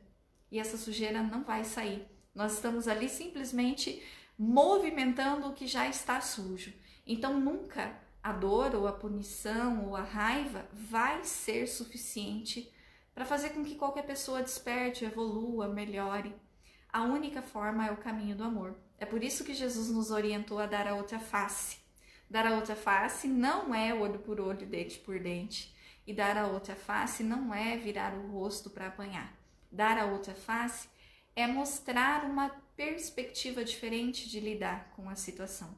E essa sujeira não vai sair. Nós estamos ali simplesmente movimentando o que já está sujo. Então nunca a dor ou a punição ou a raiva vai ser suficiente para fazer com que qualquer pessoa desperte, evolua, melhore. A única forma é o caminho do amor. É por isso que Jesus nos orientou a dar a outra face. Dar a outra face não é olho por olho, dente por dente. E dar a outra face não é virar o rosto para apanhar. Dar a outra face é mostrar uma perspectiva diferente de lidar com a situação.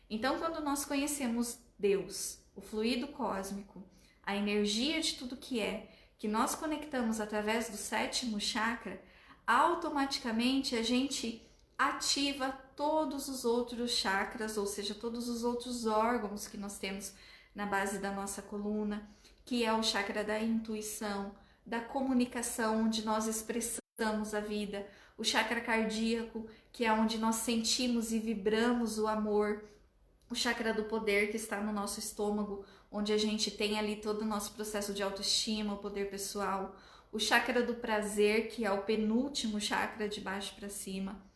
Então, quando nós conhecemos Deus, o fluido cósmico, a energia de tudo que nós conectamos através do 7º chakra, automaticamente a gente ativa todos os outros chakras, ou seja, todos os outros órgãos que nós temos na base da nossa coluna, que é o chakra da intuição, da comunicação, onde nós expressamos a vida, o chakra cardíaco, que é onde nós sentimos e vibramos o amor, o chakra do poder, que está no nosso estômago, onde a gente tem ali todo o nosso processo de autoestima, o poder pessoal, o chakra do prazer, que é o penúltimo chakra de baixo para cima,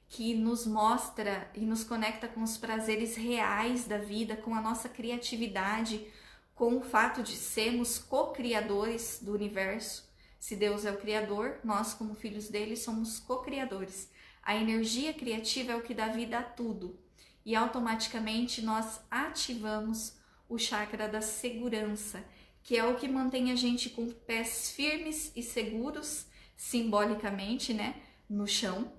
que nos mostra e nos conecta com os prazeres reais da vida, com a nossa criatividade, com o fato de sermos co-criadores do universo. Se Deus é o criador, nós como filhos dele somos co-criadores. A energia criativa é o que dá vida a tudo. E automaticamente nós ativamos o chakra da segurança, que é o que mantém a gente com pés firmes e seguros, simbolicamente, né, no chão,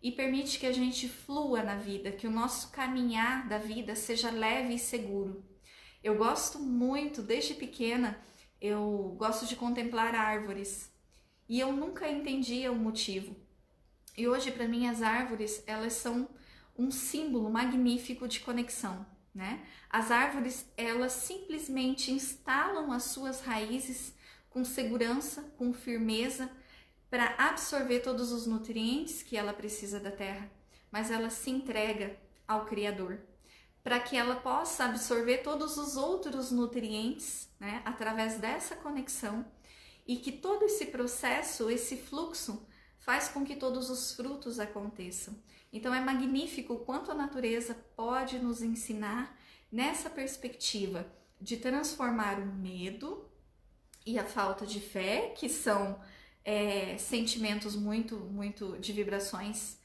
e permite que a gente flua na vida, que o nosso caminhar da vida seja leve e seguro. Eu gosto muito, desde pequena, eu gosto de contemplar árvores e eu nunca entendia o motivo. E hoje, para mim, as árvores, elas são um símbolo magnífico de conexão, né? As árvores, elas simplesmente instalam as suas raízes com segurança, com firmeza, para absorver todos os nutrientes que ela precisa da terra, mas ela se entrega ao Criador, para que ela possa absorver todos os outros nutrientes, né, através dessa conexão, e que todo esse processo, esse fluxo, faz com que todos os frutos aconteçam. Então é magnífico o quanto a natureza pode nos ensinar nessa perspectiva de transformar o medo e a falta de fé, que são sentimentos muito de vibrações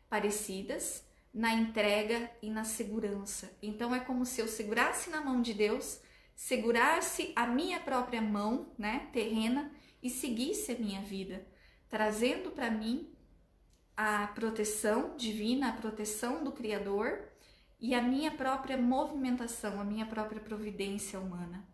parecidas, na entrega e na segurança. Então é como se eu segurasse na mão de Deus, segurasse a minha própria mão, né, terrena, e seguisse a minha vida, trazendo para mim a proteção divina, a proteção do Criador e a minha própria movimentação, a minha própria providência humana.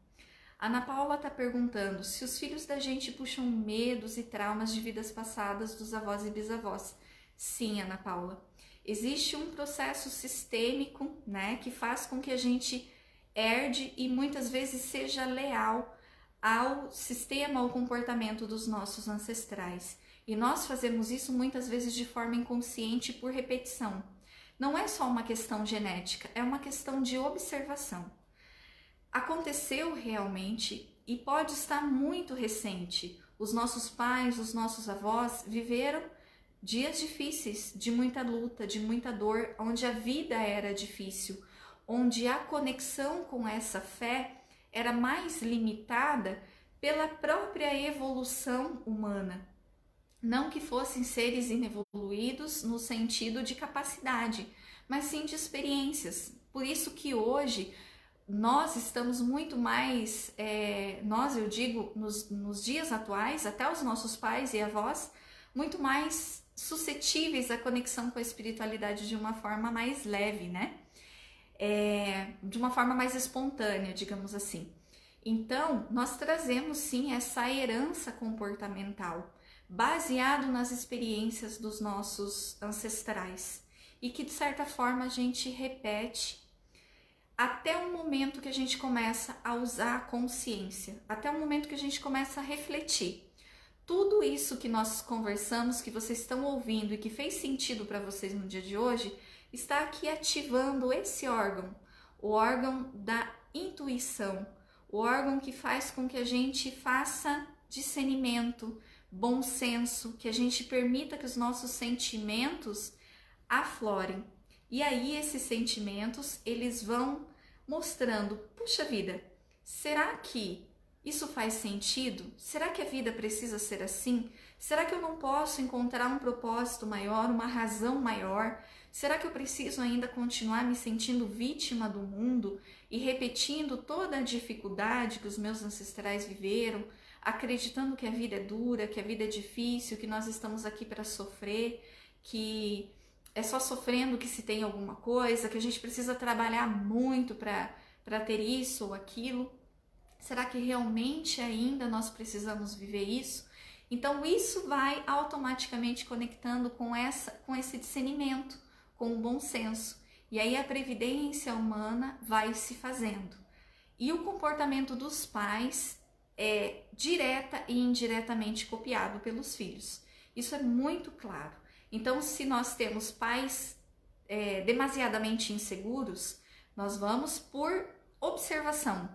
A Ana Paula está perguntando se os filhos da gente puxam medos e traumas de vidas passadas dos avós e bisavós. Sim, Ana Paula. Existe um processo sistêmico, né, que faz com que a gente herde e muitas vezes seja leal ao sistema, ao comportamento dos nossos ancestrais. E nós fazemos isso muitas vezes de forma inconsciente por repetição. Não é só uma questão genética, é uma questão de observação. Aconteceu realmente e pode estar muito recente. Os nossos pais, os nossos avós viveram dias difíceis, de muita luta, de muita dor, onde a vida era difícil, onde a conexão com essa fé era mais limitada pela própria evolução humana. Não que fossem seres inevoluídos no sentido de capacidade, mas sim de experiências. Por isso que hoje nós estamos muito mais, eu digo, nos dias atuais, até os nossos pais e avós, muito mais suscetíveis à conexão com a espiritualidade de uma forma mais leve, né? De uma forma mais espontânea, digamos assim. Então, nós trazemos sim essa herança comportamental, baseado nas experiências dos nossos ancestrais, e que de certa forma a gente repete até o momento que a gente começa a usar a consciência, até o momento que a gente começa a refletir. Tudo isso que nós conversamos, que vocês estão ouvindo e que fez sentido para vocês no dia de hoje, está aqui ativando esse órgão, o órgão da intuição, o órgão que faz com que a gente faça discernimento, bom senso, que a gente permita que os nossos sentimentos aflorem. E aí esses sentimentos, eles vão mostrando, puxa vida, será que isso faz sentido? Será que a vida precisa ser assim? Será que eu não posso encontrar um propósito maior, uma razão maior? Será que eu preciso ainda continuar me sentindo vítima do mundo e repetindo toda a dificuldade que os meus ancestrais viveram, acreditando que a vida é dura, que a vida é difícil, que nós estamos aqui para sofrer, que é só sofrendo que se tem alguma coisa, que a gente precisa trabalhar muito para ter isso ou aquilo? Será que realmente ainda nós precisamos viver isso? Então isso vai automaticamente conectando com esse discernimento, com o bom senso. E aí a previdência humana vai se fazendo. E o comportamento dos pais é direta e indiretamente copiado pelos filhos. Isso é muito claro. Então, se nós temos pais demasiadamente inseguros, nós vamos por observação.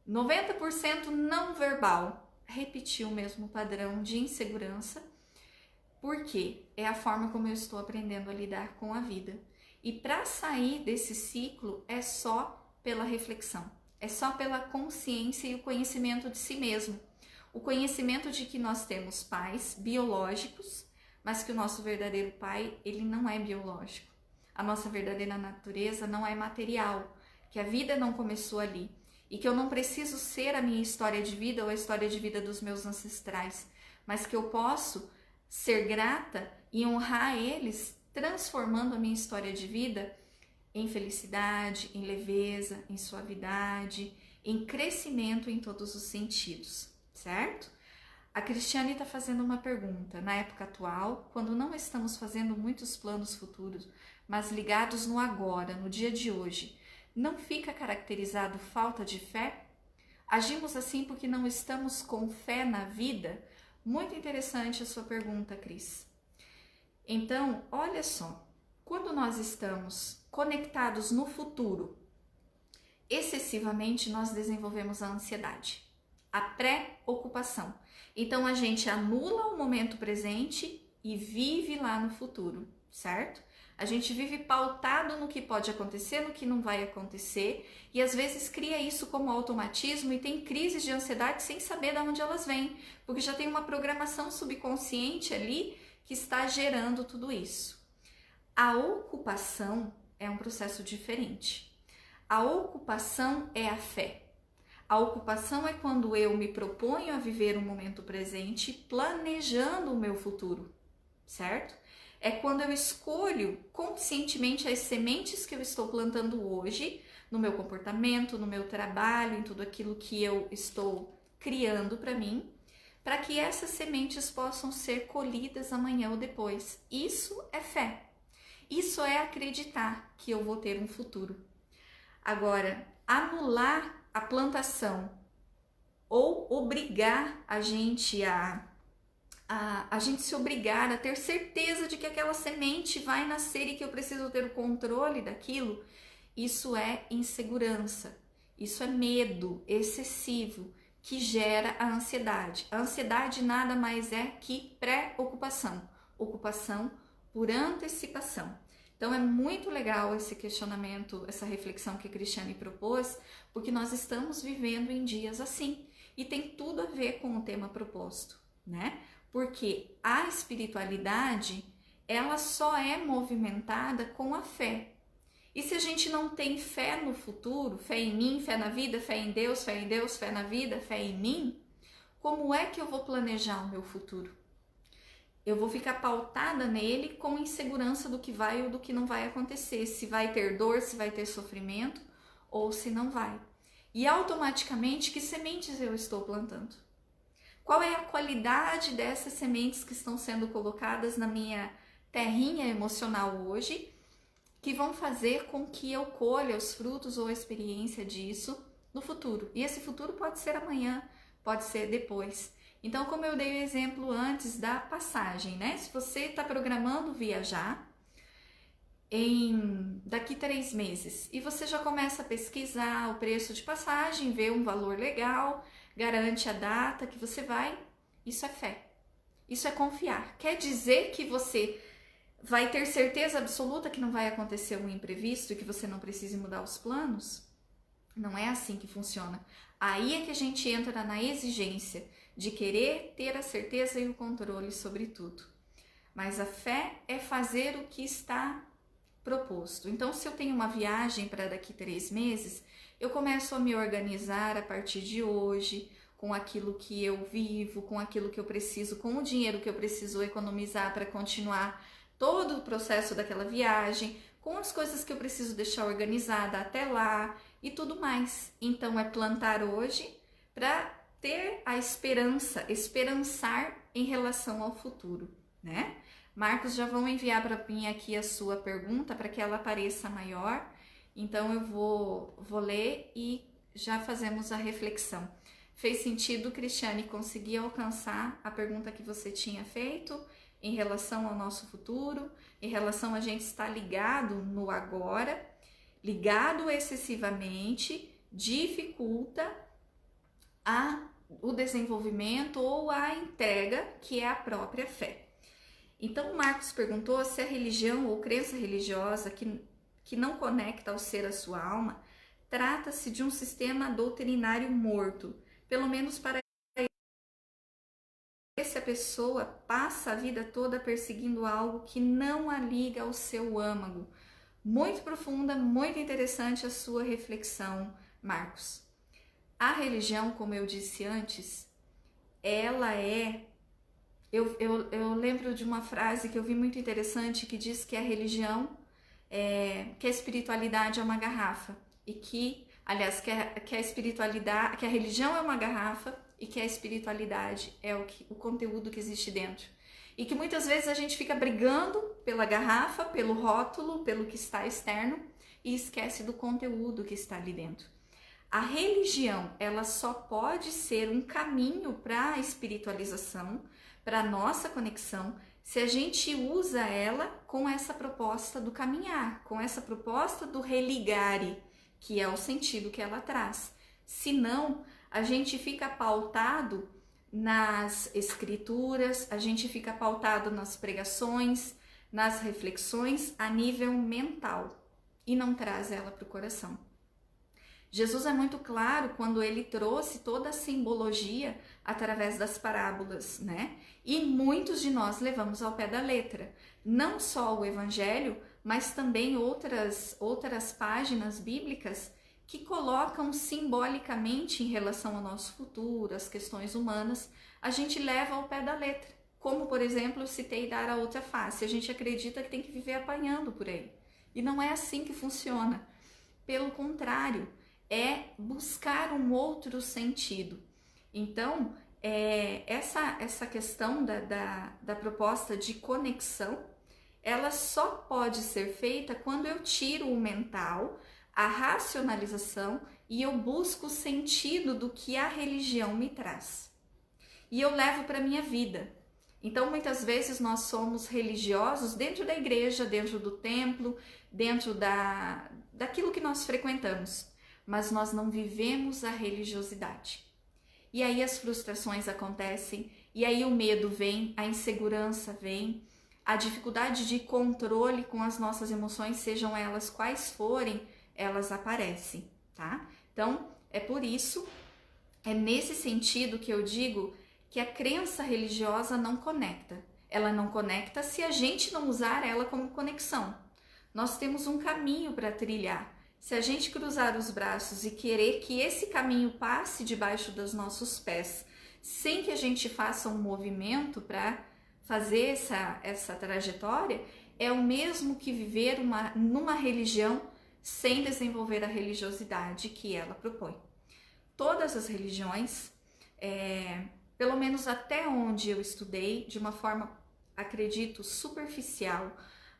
90% não verbal, repetir o mesmo padrão de insegurança, porque é a forma como eu estou aprendendo a lidar com a vida. E para sair desse ciclo é só pela reflexão, é só pela consciência e o conhecimento de si mesmo. O conhecimento de que nós temos pais biológicos, mas que o nosso verdadeiro pai, ele não é biológico. A nossa verdadeira natureza não é material, que a vida não começou ali. E que eu não preciso ser a minha história de vida ou a história de vida dos meus ancestrais, mas que eu posso ser grata e honrar eles, transformando a minha história de vida em felicidade, em leveza, em suavidade, em crescimento em todos os sentidos, certo? A Cristiane está fazendo uma pergunta. Na época atual, quando não estamos fazendo muitos planos futuros, mas ligados no agora, no dia de hoje, não fica caracterizado falta de fé? Agimos assim porque não estamos com fé na vida? Muito interessante a sua pergunta, Cris. Então, olha só, quando nós estamos conectados no futuro, excessivamente nós desenvolvemos a ansiedade, a pré-ocupação. Então, a gente anula o momento presente e vive lá no futuro, certo? A gente vive pautado no que pode acontecer, no que não vai acontecer, e às vezes cria isso como automatismo e tem crises de ansiedade sem saber de onde elas vêm, porque já tem uma programação subconsciente ali que está gerando tudo isso. A ocupação é um processo diferente. A ocupação é a fé. A ocupação é quando eu me proponho a viver o momento presente, planejando o meu futuro, certo? É quando eu escolho conscientemente as sementes que eu estou plantando hoje, no meu comportamento, no meu trabalho, em tudo aquilo que eu estou criando para mim, para que essas sementes possam ser colhidas amanhã ou depois. Isso é fé. Isso é acreditar que eu vou ter um futuro. Agora, anular a plantação ou obrigar a gente a gente se obrigar a ter certeza de que aquela semente vai nascer e que eu preciso ter o controle daquilo, isso é insegurança, isso é medo excessivo que gera a ansiedade. A ansiedade nada mais é que pré-ocupação, ocupação por antecipação. Então é muito legal esse questionamento, essa reflexão que a Cristiane propôs, porque nós estamos vivendo em dias assim e tem tudo a ver com o tema proposto, né? Porque a espiritualidade, ela só é movimentada com a fé. E se a gente não tem fé no futuro, fé em mim, fé na vida, fé em Deus, fé na vida, fé em mim, como é que eu vou planejar o meu futuro? Eu vou ficar pautada nele com insegurança do que vai ou do que não vai acontecer, se vai ter dor, se vai ter sofrimento ou se não vai. E automaticamente, que sementes eu estou plantando? Qual é a qualidade dessas sementes que estão sendo colocadas na minha terrinha emocional hoje, que vão fazer com que eu colha os frutos ou a experiência disso no futuro? E esse futuro pode ser amanhã, pode ser depois. Então, como eu dei o exemplo antes da passagem, né? Se você está programando viajar daqui 3 meses e você já começa a pesquisar o preço de passagem, vê um valor legal, garante a data que você vai, isso é fé, isso é confiar. Quer dizer que você vai ter certeza absoluta que não vai acontecer um imprevisto e que você não precise mudar os planos? Não é assim que funciona. Aí é que a gente entra na exigência de querer ter a certeza e o controle sobre tudo. Mas a fé é fazer o que está proposto. Então, se eu tenho uma viagem para daqui 3 meses, eu começo a me organizar a partir de hoje, com aquilo que eu vivo, com aquilo que eu preciso, com o dinheiro que eu preciso economizar para continuar todo o processo daquela viagem, com as coisas que eu preciso deixar organizada até lá e tudo mais. Então, é plantar hoje para ter a esperança, esperançar em relação ao futuro, né? Marcos, já vão enviar para mim aqui a sua pergunta para que ela apareça maior. Então eu vou ler e já fazemos a reflexão. Fez sentido, Cristiane, conseguir alcançar a pergunta que você tinha feito em relação ao nosso futuro, em relação a gente estar ligado no agora, ligado excessivamente, dificulta o desenvolvimento ou a entrega, que é a própria fé. Então, Marcos perguntou se a religião ou crença religiosa que não conecta ao ser a sua alma, trata-se de um sistema doutrinário morto, pelo menos para se a pessoa passa a vida toda perseguindo algo que não a liga ao seu âmago. Muito profunda, muito interessante a sua reflexão, Marcos. A religião, como eu disse antes, ela é... Eu lembro de uma frase que eu vi muito interessante que diz que a religião, que a espiritualidade é uma garrafa e que, aliás, que a espiritualidade, que a religião é uma garrafa e que a espiritualidade é o conteúdo que existe dentro. E que muitas vezes a gente fica brigando pela garrafa, pelo rótulo, pelo que está externo e esquece do conteúdo que está ali dentro. A religião, ela só pode ser um caminho para a espiritualização, para a nossa conexão, se a gente usa ela com essa proposta do caminhar, com essa proposta do religare, que é o sentido que ela traz. Senão, a gente fica pautado nas escrituras, a gente fica pautado nas pregações, nas reflexões a nível mental e não traz ela para o coração. Jesus é muito claro quando ele trouxe toda a simbologia através das parábolas, né? E muitos de nós levamos ao pé da letra. Não só o Evangelho, mas também outras páginas bíblicas que colocam simbolicamente em relação ao nosso futuro, as questões humanas, a gente leva ao pé da letra. Como, por exemplo, eu citei dar a outra face. A gente acredita que tem que viver apanhando por aí. E não é assim que funciona. Pelo contrário, é buscar um outro sentido. Então, essa questão da proposta de conexão, ela só pode ser feita quando eu tiro o mental, a racionalização e eu busco o sentido do que a religião me traz. E eu levo para a minha vida. Então, muitas vezes nós somos religiosos dentro da igreja, dentro do templo, dentro daquilo que nós frequentamos, mas nós não vivemos a religiosidade. E aí as frustrações acontecem, e aí o medo vem, a insegurança vem, a dificuldade de controle com as nossas emoções, sejam elas quais forem, elas aparecem, tá? Então, é por isso, é nesse sentido que eu digo que a crença religiosa não conecta. Ela não conecta se a gente não usar ela como conexão. Nós temos um caminho para trilhar. Se a gente cruzar os braços e querer que esse caminho passe debaixo dos nossos pés, sem que a gente faça um movimento para fazer essa trajetória, é o mesmo que viver numa religião sem desenvolver a religiosidade que ela propõe. Todas as religiões, pelo menos até onde eu estudei, de uma forma, acredito, superficial,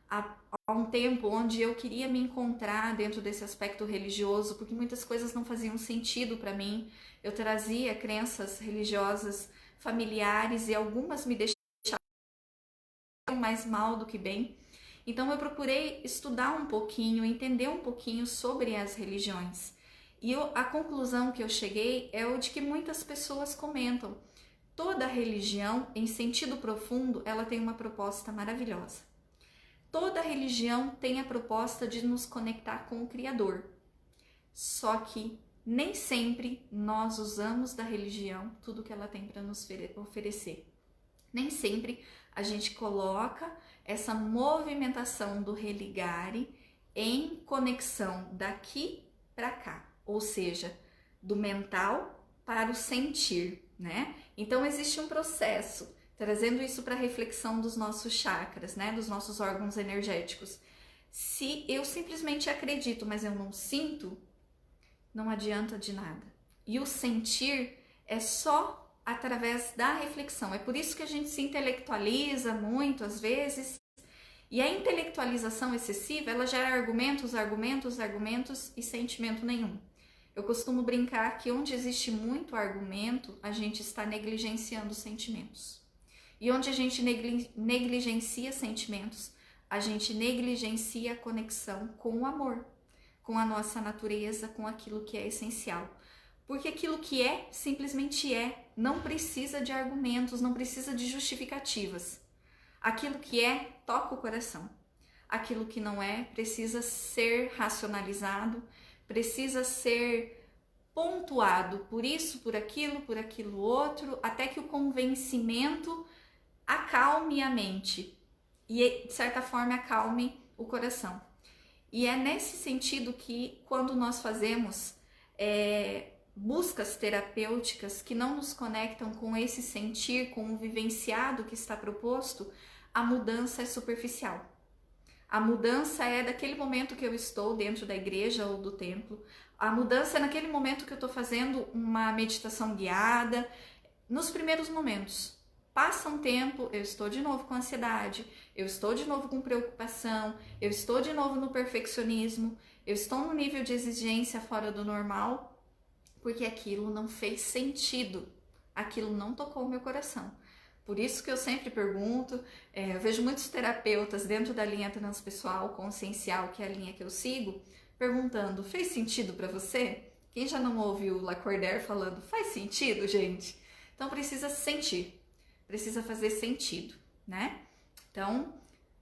há um tempo onde eu queria me encontrar dentro desse aspecto religioso, porque muitas coisas não faziam sentido para mim. Eu trazia crenças religiosas familiares e algumas me deixavam mais mal do que bem. Então eu procurei estudar um pouquinho, entender um pouquinho sobre as religiões. E a conclusão que eu cheguei é o de que muitas pessoas comentam. Toda religião, em sentido profundo, ela tem uma proposta maravilhosa. Toda religião tem a proposta de nos conectar com o Criador. Só que nem sempre nós usamos da religião tudo que ela tem para nos oferecer. Nem sempre a gente coloca essa movimentação do religare em conexão daqui para cá, ou seja, do mental para o sentir, né? Então existe um processo, trazendo isso para a reflexão dos nossos chakras, né? Dos nossos órgãos energéticos. Se eu simplesmente acredito, mas eu não sinto, não adianta de nada. E o sentir é só através da reflexão. É por isso que a gente se intelectualiza muito às vezes, e a intelectualização excessiva, ela gera argumentos, argumentos, argumentos e sentimento nenhum. Eu costumo brincar que onde existe muito argumento, a gente está negligenciando sentimentos. E onde a gente negligencia sentimentos, a gente negligencia a conexão com o amor, com a nossa natureza, com aquilo que é essencial. Porque aquilo que é, simplesmente é, não precisa de argumentos, não precisa de justificativas. Aquilo que é, toca o coração. Aquilo que não é, precisa ser racionalizado, precisa ser pontuado por isso, por aquilo outro, até que o convencimento acalme a mente e, de certa forma, acalme o coração. E é nesse sentido que, quando nós fazemos buscas terapêuticas que não nos conectam com esse sentir, com o vivenciado que está proposto, a mudança é superficial. A mudança é daquele momento que eu estou dentro da igreja ou do templo, a mudança é naquele momento que eu estou fazendo uma meditação guiada, nos primeiros momentos. Passa um tempo, eu estou de novo com ansiedade, eu estou de novo com preocupação, eu estou de novo no perfeccionismo, eu estou no nível de exigência fora do normal, porque aquilo não fez sentido, aquilo não tocou o meu coração. Por isso que eu sempre pergunto, eu vejo muitos terapeutas dentro da linha transpessoal, consciencial, que é a linha que eu sigo, perguntando, fez sentido para você? Quem já não ouviu Lacordaire falando, faz sentido, gente? Então precisa sentir, precisa fazer sentido, né? Então,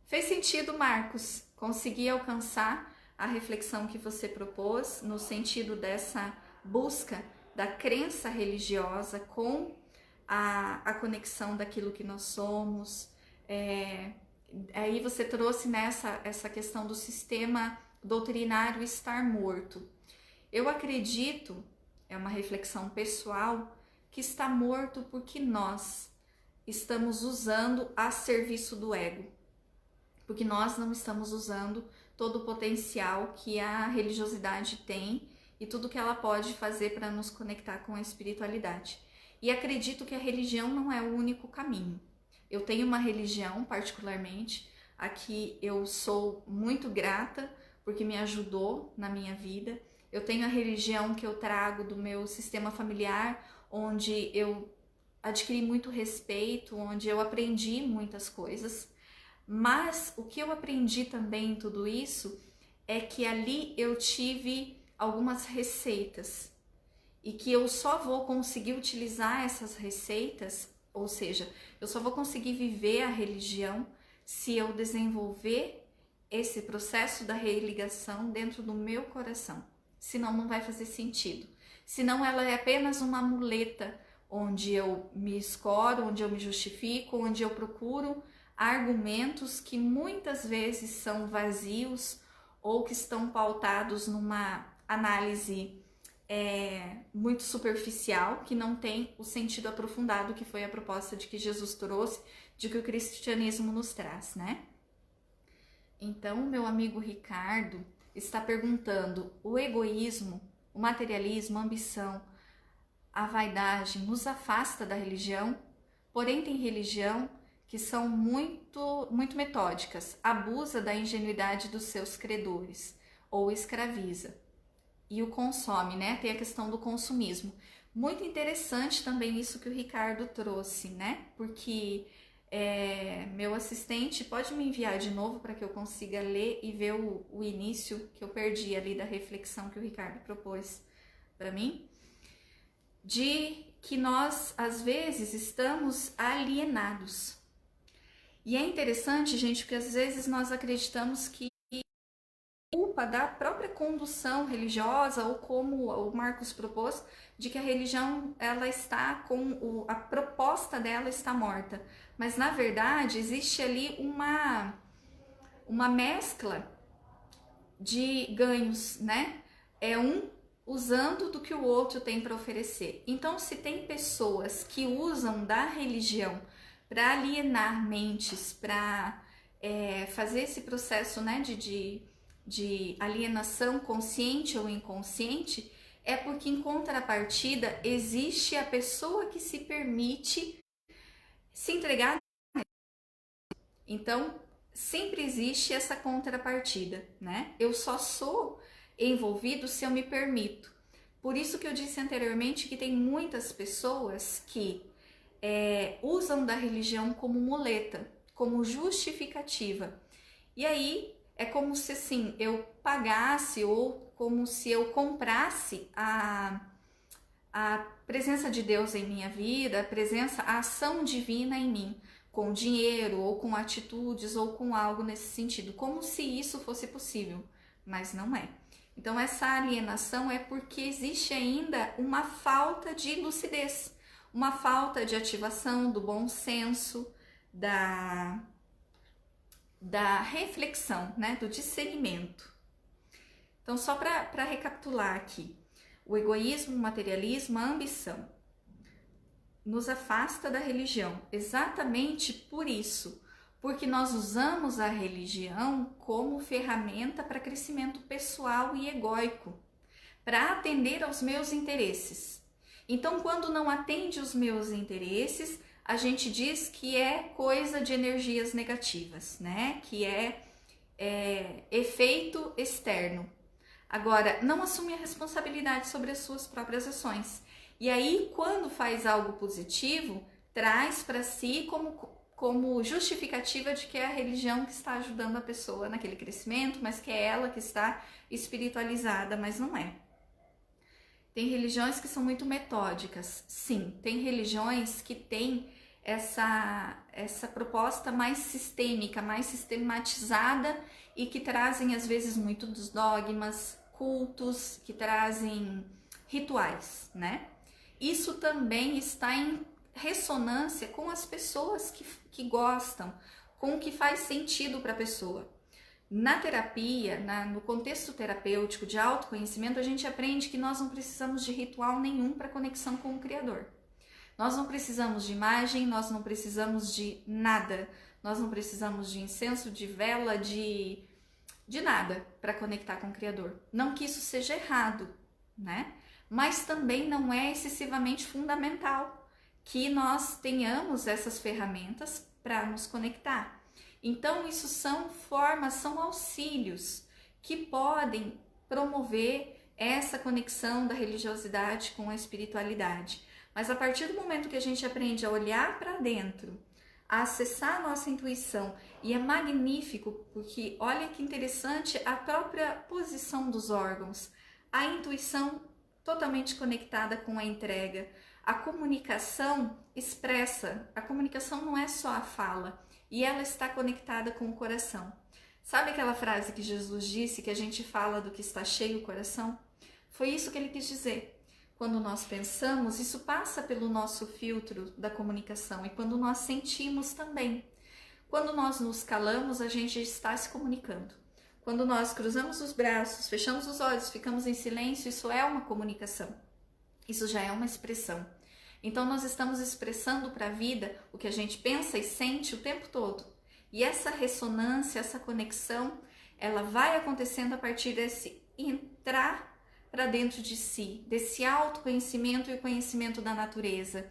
fez sentido, Marcos, consegui alcançar a reflexão que você propôs no sentido dessa busca da crença religiosa com a conexão daquilo que nós somos. Aí você trouxe essa questão do sistema doutrinário estar morto. Eu acredito, é uma reflexão pessoal, que está morto porque nós estamos usando a serviço do ego. Porque nós não estamos usando todo o potencial que a religiosidade tem e tudo que ela pode fazer para nos conectar com a espiritualidade. E acredito que a religião não é o único caminho. Eu tenho uma religião, particularmente, a que eu sou muito grata, porque me ajudou na minha vida. Eu tenho a religião que eu trago do meu sistema familiar, onde eu adquiri muito respeito, onde eu aprendi muitas coisas. Mas o que eu aprendi também em tudo isso é que ali eu tive algumas receitas e que eu só vou conseguir utilizar essas receitas, ou seja, eu só vou conseguir viver a religião se eu desenvolver esse processo da religação dentro do meu coração. Senão não vai fazer sentido. Senão ela é apenas uma muleta onde eu me escoro, onde eu me justifico, onde eu procuro argumentos que muitas vezes são vazios ou que estão pautados numa análise muito superficial, que não tem o sentido aprofundado que foi a proposta de que Jesus trouxe, de que o cristianismo nos traz, né? Então, meu amigo Ricardo está perguntando, o egoísmo, o materialismo, a ambição, a vaidade nos afasta da religião? Porém, tem religião que são muito metódicas, abusa da ingenuidade dos seus credores ou escraviza e o consome, né? Tem a questão do consumismo. Muito interessante também isso que o Ricardo trouxe, né? Porque meu assistente pode me enviar de novo para que eu consiga ler e ver o início que eu perdi ali da reflexão que o Ricardo propôs para mim, de que nós às vezes estamos alienados. E é interessante, gente, porque às vezes nós acreditamos que culpa da própria condução religiosa, ou como o Marcos propôs, de que a religião ela está com a proposta dela está morta. Mas na verdade existe ali uma mescla de ganhos, né? É um usando do que o outro tem para oferecer. Então, se tem pessoas que usam da religião para alienar mentes, para fazer esse processo, né, de alienação consciente ou inconsciente, é porque em contrapartida existe a pessoa que se permite se entregar. Então, sempre existe essa contrapartida, né? Eu só sou envolvido se eu me permito. Por isso que eu disse anteriormente que tem muitas pessoas que usam da religião como muleta, como justificativa. E aí é como se assim, eu pagasse ou como se eu comprasse a presença de Deus em minha vida, a ação divina em mim, com dinheiro ou com atitudes ou com algo nesse sentido, como se isso fosse possível, mas não é. Então essa alienação é porque existe ainda uma falta de lucidez, uma falta de ativação do bom senso, da reflexão, né, do discernimento. Então só para recapitular aqui, o egoísmo, o materialismo, a ambição nos afasta da religião, exatamente por isso, porque nós usamos a religião como ferramenta para crescimento pessoal e egóico, para atender aos meus interesses. Então, quando não atende os meus interesses, a gente diz que é coisa de energias negativas, né? Que é efeito externo. Agora, não assume a responsabilidade sobre as suas próprias ações. E aí, quando faz algo positivo, traz para si como justificativa de que é a religião que está ajudando a pessoa naquele crescimento, mas que é ela que está espiritualizada, mas não é. Tem religiões que são muito metódicas, sim. Tem religiões que têm essa proposta mais sistêmica, mais sistematizada e que trazem às vezes muito dos dogmas, cultos, que trazem rituais, né? Isso também está em ressonância com as pessoas que gostam, com o que faz sentido para a pessoa. Na terapia, no contexto terapêutico de autoconhecimento, a gente aprende que nós não precisamos de ritual nenhum para conexão com o Criador. Nós não precisamos de imagem, nós não precisamos de nada. Nós não precisamos de incenso, de vela, de nada para conectar com o Criador. Não que isso seja errado, né? Mas também não é excessivamente fundamental que nós tenhamos essas ferramentas para nos conectar. Então, isso são formas, são auxílios que podem promover essa conexão da religiosidade com a espiritualidade. Mas a partir do momento que a gente aprende a olhar para dentro, a acessar a nossa intuição, e é magnífico, porque olha que interessante a própria posição dos órgãos, a intuição totalmente conectada com a entrega, a comunicação expressa, a comunicação não é só a fala, e ela está conectada com o coração. Sabe aquela frase que Jesus disse, que a gente fala do que está cheio o coração? Foi isso que ele quis dizer. Quando nós pensamos, isso passa pelo nosso filtro da comunicação, e quando nós sentimos também. Quando nós nos calamos, a gente está se comunicando. Quando nós cruzamos os braços, fechamos os olhos, ficamos em silêncio, isso é uma comunicação. Isso já é uma expressão. Então nós estamos expressando para a vida o que a gente pensa e sente o tempo todo. E essa ressonância, essa conexão, ela vai acontecendo a partir desse entrar para dentro de si, desse autoconhecimento e o conhecimento da natureza.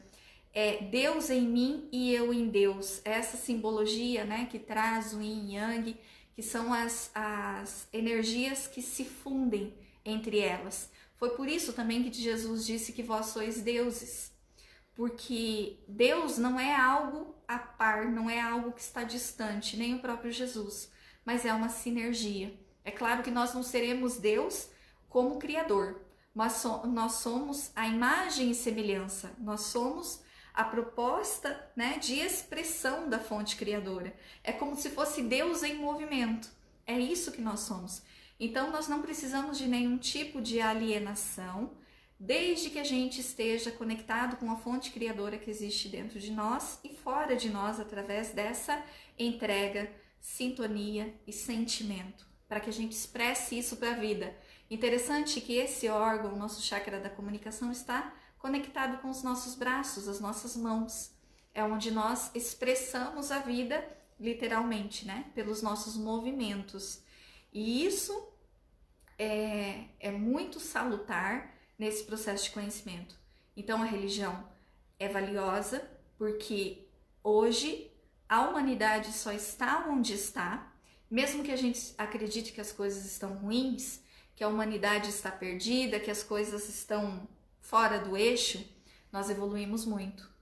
É Deus em mim e eu em Deus. Essa simbologia, né, que traz o yin e yang, que são as energias que se fundem entre elas. Foi por isso também que Jesus disse que vós sois deuses. Porque Deus não é algo a par, não é algo que está distante, nem o próprio Jesus, mas é uma sinergia. É claro que nós não seremos Deus como Criador, mas nós somos a imagem e semelhança, nós somos a proposta, né, de expressão da fonte criadora. É como se fosse Deus em movimento, é isso que nós somos. Então nós não precisamos de nenhum tipo de alienação, desde que a gente esteja conectado com a fonte criadora que existe dentro de nós e fora de nós, através dessa entrega, sintonia e sentimento, para que a gente expresse isso para a vida. Interessante que esse órgão, o nosso chakra da comunicação, está conectado com os nossos braços, as nossas mãos. É onde nós expressamos a vida, literalmente, né? Pelos nossos movimentos. E isso é muito salutar, nesse processo de conhecimento. Então a religião é valiosa porque hoje a humanidade só está onde está, mesmo que a gente acredite que as coisas estão ruins, que a humanidade está perdida, que as coisas estão fora do eixo, nós evoluímos muito.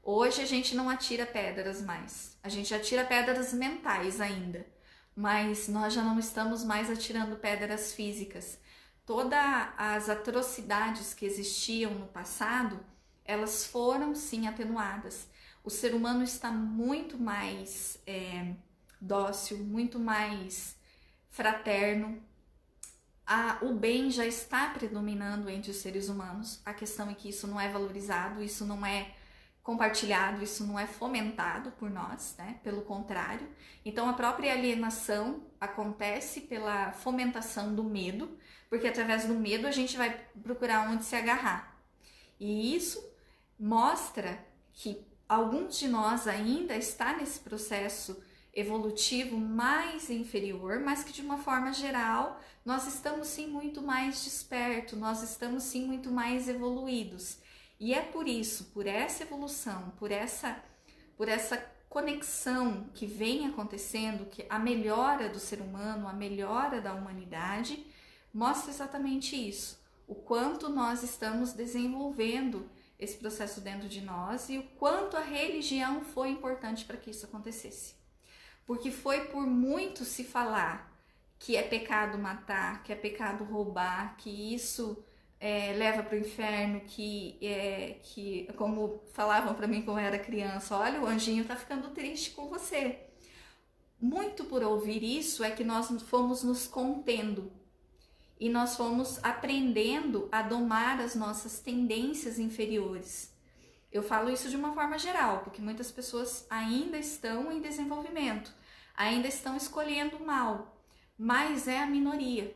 Hoje a gente não atira pedras mais, a gente atira pedras mentais ainda, mas nós já não estamos mais atirando pedras físicas. Todas as atrocidades que existiam no passado, elas foram sim atenuadas. O ser humano está muito mais dócil, muito mais fraterno. O bem já está predominando entre os seres humanos. A questão é que isso não é valorizado, isso não é compartilhado, isso não é fomentado por nós, né? Pelo contrário. Então a própria alienação acontece pela fomentação do medo, porque através do medo a gente vai procurar onde se agarrar. E isso mostra que alguns de nós ainda está nesse processo evolutivo mais inferior, mas que de uma forma geral nós estamos sim muito mais despertos, nós estamos sim muito mais evoluídos. E é por isso, por essa evolução, por essa conexão que vem acontecendo, que a melhora do ser humano, a melhora da humanidade, mostra exatamente isso. O quanto nós estamos desenvolvendo esse processo dentro de nós e o quanto a religião foi importante para que isso acontecesse. Porque foi por muito se falar que é pecado matar, que é pecado roubar, que isso leva para o inferno, que como falavam para mim quando eu era criança, olha, o anjinho tá ficando triste com você. Muito por ouvir isso é que nós fomos nos contendo e nós fomos aprendendo a domar as nossas tendências inferiores. Eu falo isso de uma forma geral, porque muitas pessoas ainda estão em desenvolvimento, ainda estão escolhendo o mal, mas é a minoria.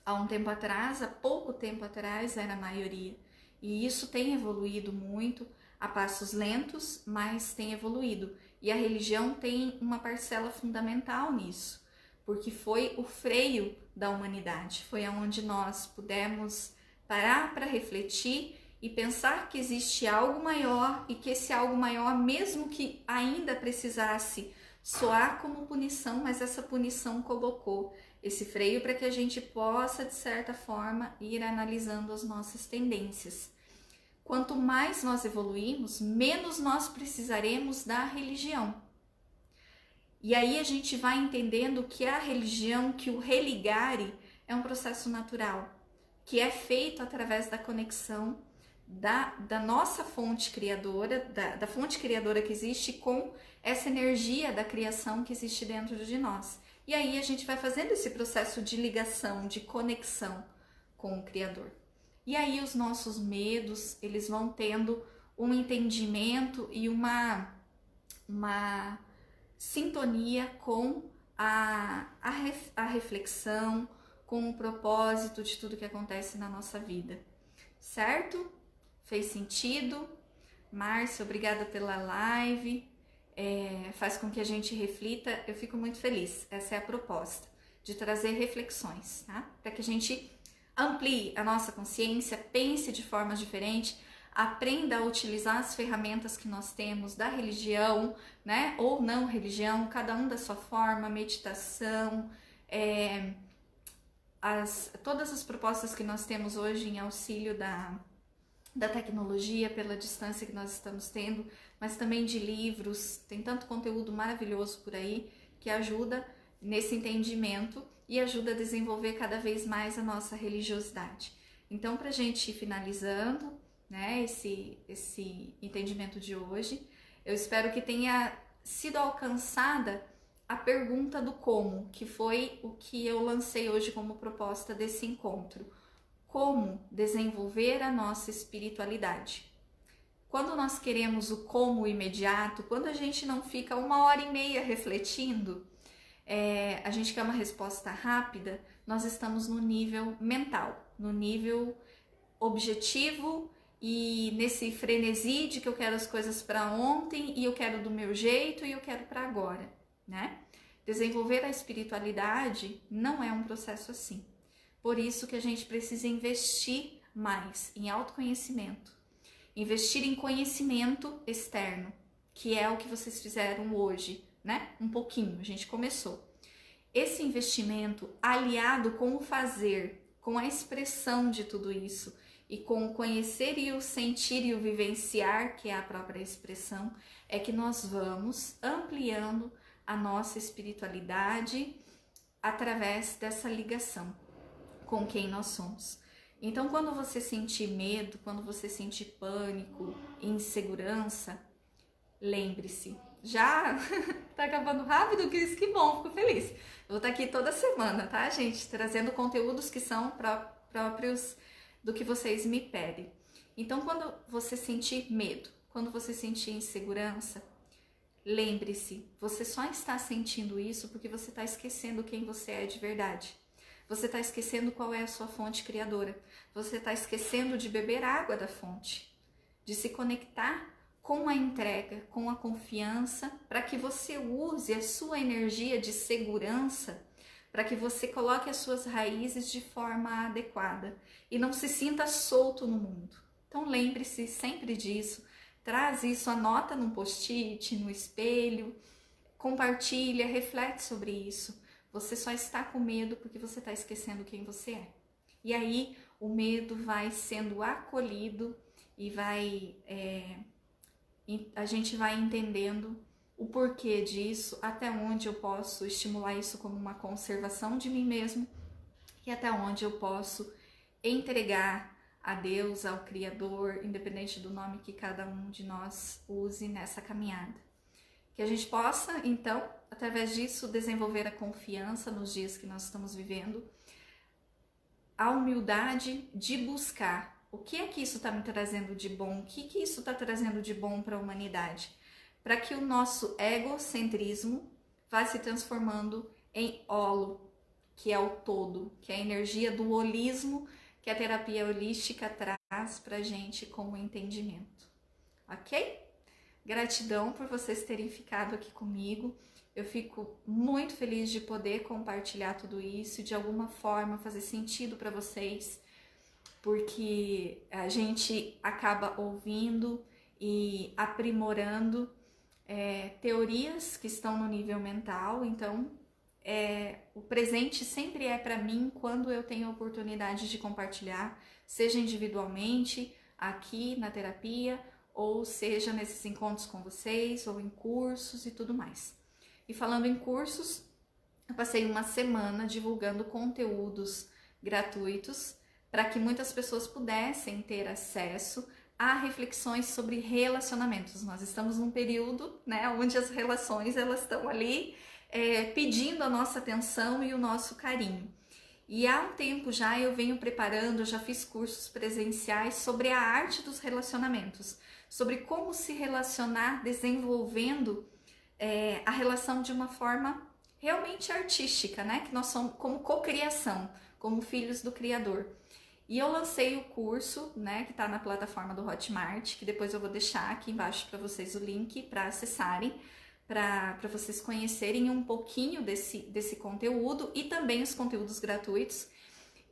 Há um tempo atrás, há pouco tempo atrás, era a maioria. E isso tem evoluído muito, a passos lentos, mas tem evoluído. E a religião tem uma parcela fundamental nisso, porque foi o freio da humanidade, foi aonde nós pudemos parar para refletir e pensar que existe algo maior e que esse algo maior, mesmo que ainda precisasse soar como punição, mas essa punição colocou esse freio para que a gente possa, de certa forma, ir analisando as nossas tendências. Quanto mais nós evoluímos, menos nós precisaremos da religião. E aí a gente vai entendendo que a religião, que o religare, é um processo natural, que é feito através da conexão da nossa fonte criadora, da fonte criadora que existe com essa energia da criação que existe dentro de nós. E aí a gente vai fazendo esse processo de ligação, de conexão com o Criador. E aí os nossos medos, eles vão tendo um entendimento e uma sintonia com a reflexão, com o propósito de tudo que acontece na nossa vida. Certo? Fez sentido? Márcia, obrigada pela live. Faz com que a gente reflita. Eu fico muito feliz. Essa é a proposta, de trazer reflexões, tá? Para que a gente amplie a nossa consciência, pense de forma diferente, aprenda a utilizar as ferramentas que nós temos da religião, né? Ou não religião, cada um da sua forma, meditação, todas as propostas que nós temos hoje em auxílio da tecnologia, pela distância que nós estamos tendo, mas também de livros, tem tanto conteúdo maravilhoso por aí que ajuda nesse entendimento e ajuda a desenvolver cada vez mais a nossa religiosidade. Então, para a gente ir finalizando, né, esse entendimento de hoje, eu espero que tenha sido alcançada a pergunta do como, que foi o que eu lancei hoje como proposta desse encontro. Como desenvolver a nossa espiritualidade? Quando nós queremos o como imediato, quando a gente não fica 1h30 refletindo, a gente quer uma resposta rápida, nós estamos no nível mental, no nível objetivo e nesse frenesi de que eu quero as coisas para ontem e eu quero do meu jeito e eu quero para agora, né? Desenvolver a espiritualidade não é um processo assim. Por isso que a gente precisa investir mais em autoconhecimento, investir em conhecimento externo, que é o que vocês fizeram hoje, né? Um pouquinho, a gente começou. Esse investimento aliado com o fazer, com a expressão de tudo isso e com o conhecer e o sentir e o vivenciar, que é a própria expressão, é que nós vamos ampliando a nossa espiritualidade através dessa ligação com quem nós somos. Então, quando você sentir medo, quando você sentir pânico, insegurança, lembre-se, já tá acabando rápido, que bom, fico feliz. Eu vou estar aqui toda semana, tá, gente? Trazendo conteúdos que são próprios do que vocês me pedem. Então, quando você sentir medo, quando você sentir insegurança, lembre-se, você só está sentindo isso porque você está esquecendo quem você é de verdade. Você está esquecendo qual é a sua fonte criadora. Você está esquecendo de beber água da fonte, de se conectar com a entrega, com a confiança, para que você use a sua energia de segurança, para que você coloque as suas raízes de forma adequada e não se sinta solto no mundo. Então lembre-se sempre disso, traz isso, anota num post-it, no espelho, compartilha, reflete sobre isso. Você só está com medo porque você está esquecendo quem você é. E aí o medo vai sendo acolhido e a gente vai entendendo o porquê disso, até onde eu posso estimular isso como uma conservação de mim mesmo e até onde eu posso entregar a Deus, ao Criador, independente do nome que cada um de nós use nessa caminhada. Que a gente possa, então, através disso, desenvolver a confiança nos dias que nós estamos vivendo, a humildade de buscar o que é que isso está me trazendo de bom, o que isso está trazendo de bom para a humanidade, para que o nosso egocentrismo vá se transformando em holo, que é o todo, que é a energia do holismo que a terapia holística traz para a gente como entendimento. Ok? Gratidão por vocês terem ficado aqui comigo. Eu fico muito feliz de poder compartilhar tudo isso e de alguma forma fazer sentido para vocês, porque a gente acaba ouvindo e aprimorando teorias que estão no nível mental. Então, o presente sempre é para mim quando eu tenho a oportunidade de compartilhar, seja individualmente, aqui na terapia, ou seja nesses encontros com vocês, ou em cursos e tudo mais. E falando em cursos, eu passei uma semana divulgando conteúdos gratuitos para que muitas pessoas pudessem ter acesso a reflexões sobre relacionamentos. Nós estamos num período, né, onde as relações elas estão ali pedindo a nossa atenção e o nosso carinho. E há um tempo já eu venho preparando, eu já fiz cursos presenciais sobre a arte dos relacionamentos, sobre como se relacionar desenvolvendo a relação de uma forma realmente artística, né? Que nós somos como cocriação, como filhos do Criador. E eu lancei o curso, né, que está na plataforma do Hotmart, que depois eu vou deixar aqui embaixo para vocês o link para acessarem, para vocês conhecerem um pouquinho desse conteúdo e também os conteúdos gratuitos.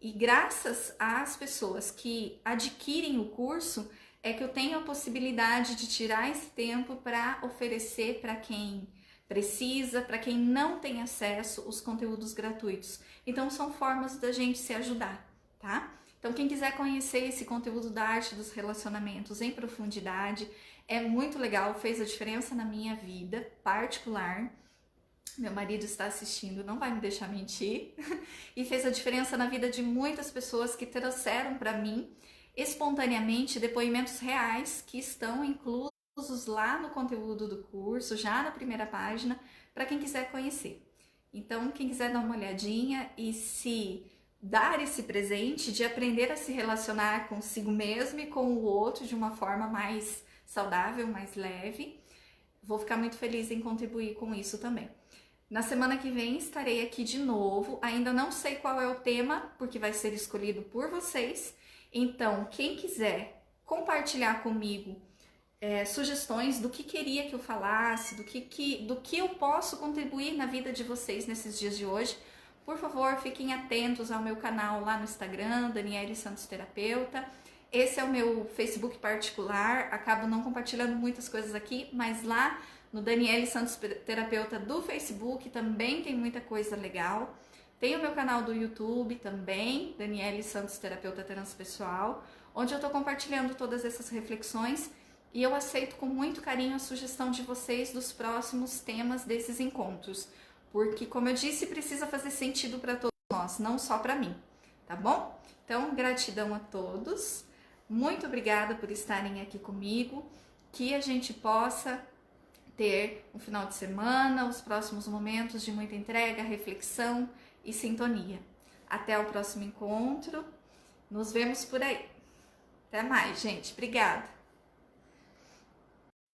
E graças às pessoas que adquirem o curso, é que eu tenho a possibilidade de tirar esse tempo para oferecer para quem precisa, para quem não tem acesso, os conteúdos gratuitos. Então são formas da gente se ajudar, tá? Então quem quiser conhecer esse conteúdo da arte dos relacionamentos em profundidade, é muito legal, fez a diferença na minha vida particular. Meu marido está assistindo, não vai me deixar mentir. E fez a diferença na vida de muitas pessoas que trouxeram para mim espontaneamente depoimentos reais que estão inclusos lá no conteúdo do curso, já na primeira página, para quem quiser conhecer. Então, quem quiser dar uma olhadinha e se dar esse presente de aprender a se relacionar consigo mesmo e com o outro de uma forma mais saudável, mais leve, vou ficar muito feliz em contribuir com isso também. Na semana que vem estarei aqui de novo, ainda não sei qual é o tema, porque vai ser escolhido por vocês. Então, quem quiser compartilhar comigo sugestões do que queria que eu falasse, do que eu posso contribuir na vida de vocês nesses dias de hoje, por favor, fiquem atentos ao meu canal lá no Instagram, Daniele Santos Terapeuta. Esse é o meu Facebook particular, acabo não compartilhando muitas coisas aqui, mas lá no Daniele Santos Terapeuta do Facebook também tem muita coisa legal. Tem o meu canal do YouTube também, Daniele Santos Terapeuta Transpessoal, onde eu estou compartilhando todas essas reflexões e eu aceito com muito carinho a sugestão de vocês dos próximos temas desses encontros, porque, como eu disse, precisa fazer sentido para todos nós, não só para mim, tá bom? Então, gratidão a todos, muito obrigada por estarem aqui comigo, que a gente possa ter um final de semana, os próximos momentos de muita entrega, reflexão e sintonia. Até o próximo encontro, nos vemos por aí. Até mais, gente. Obrigada.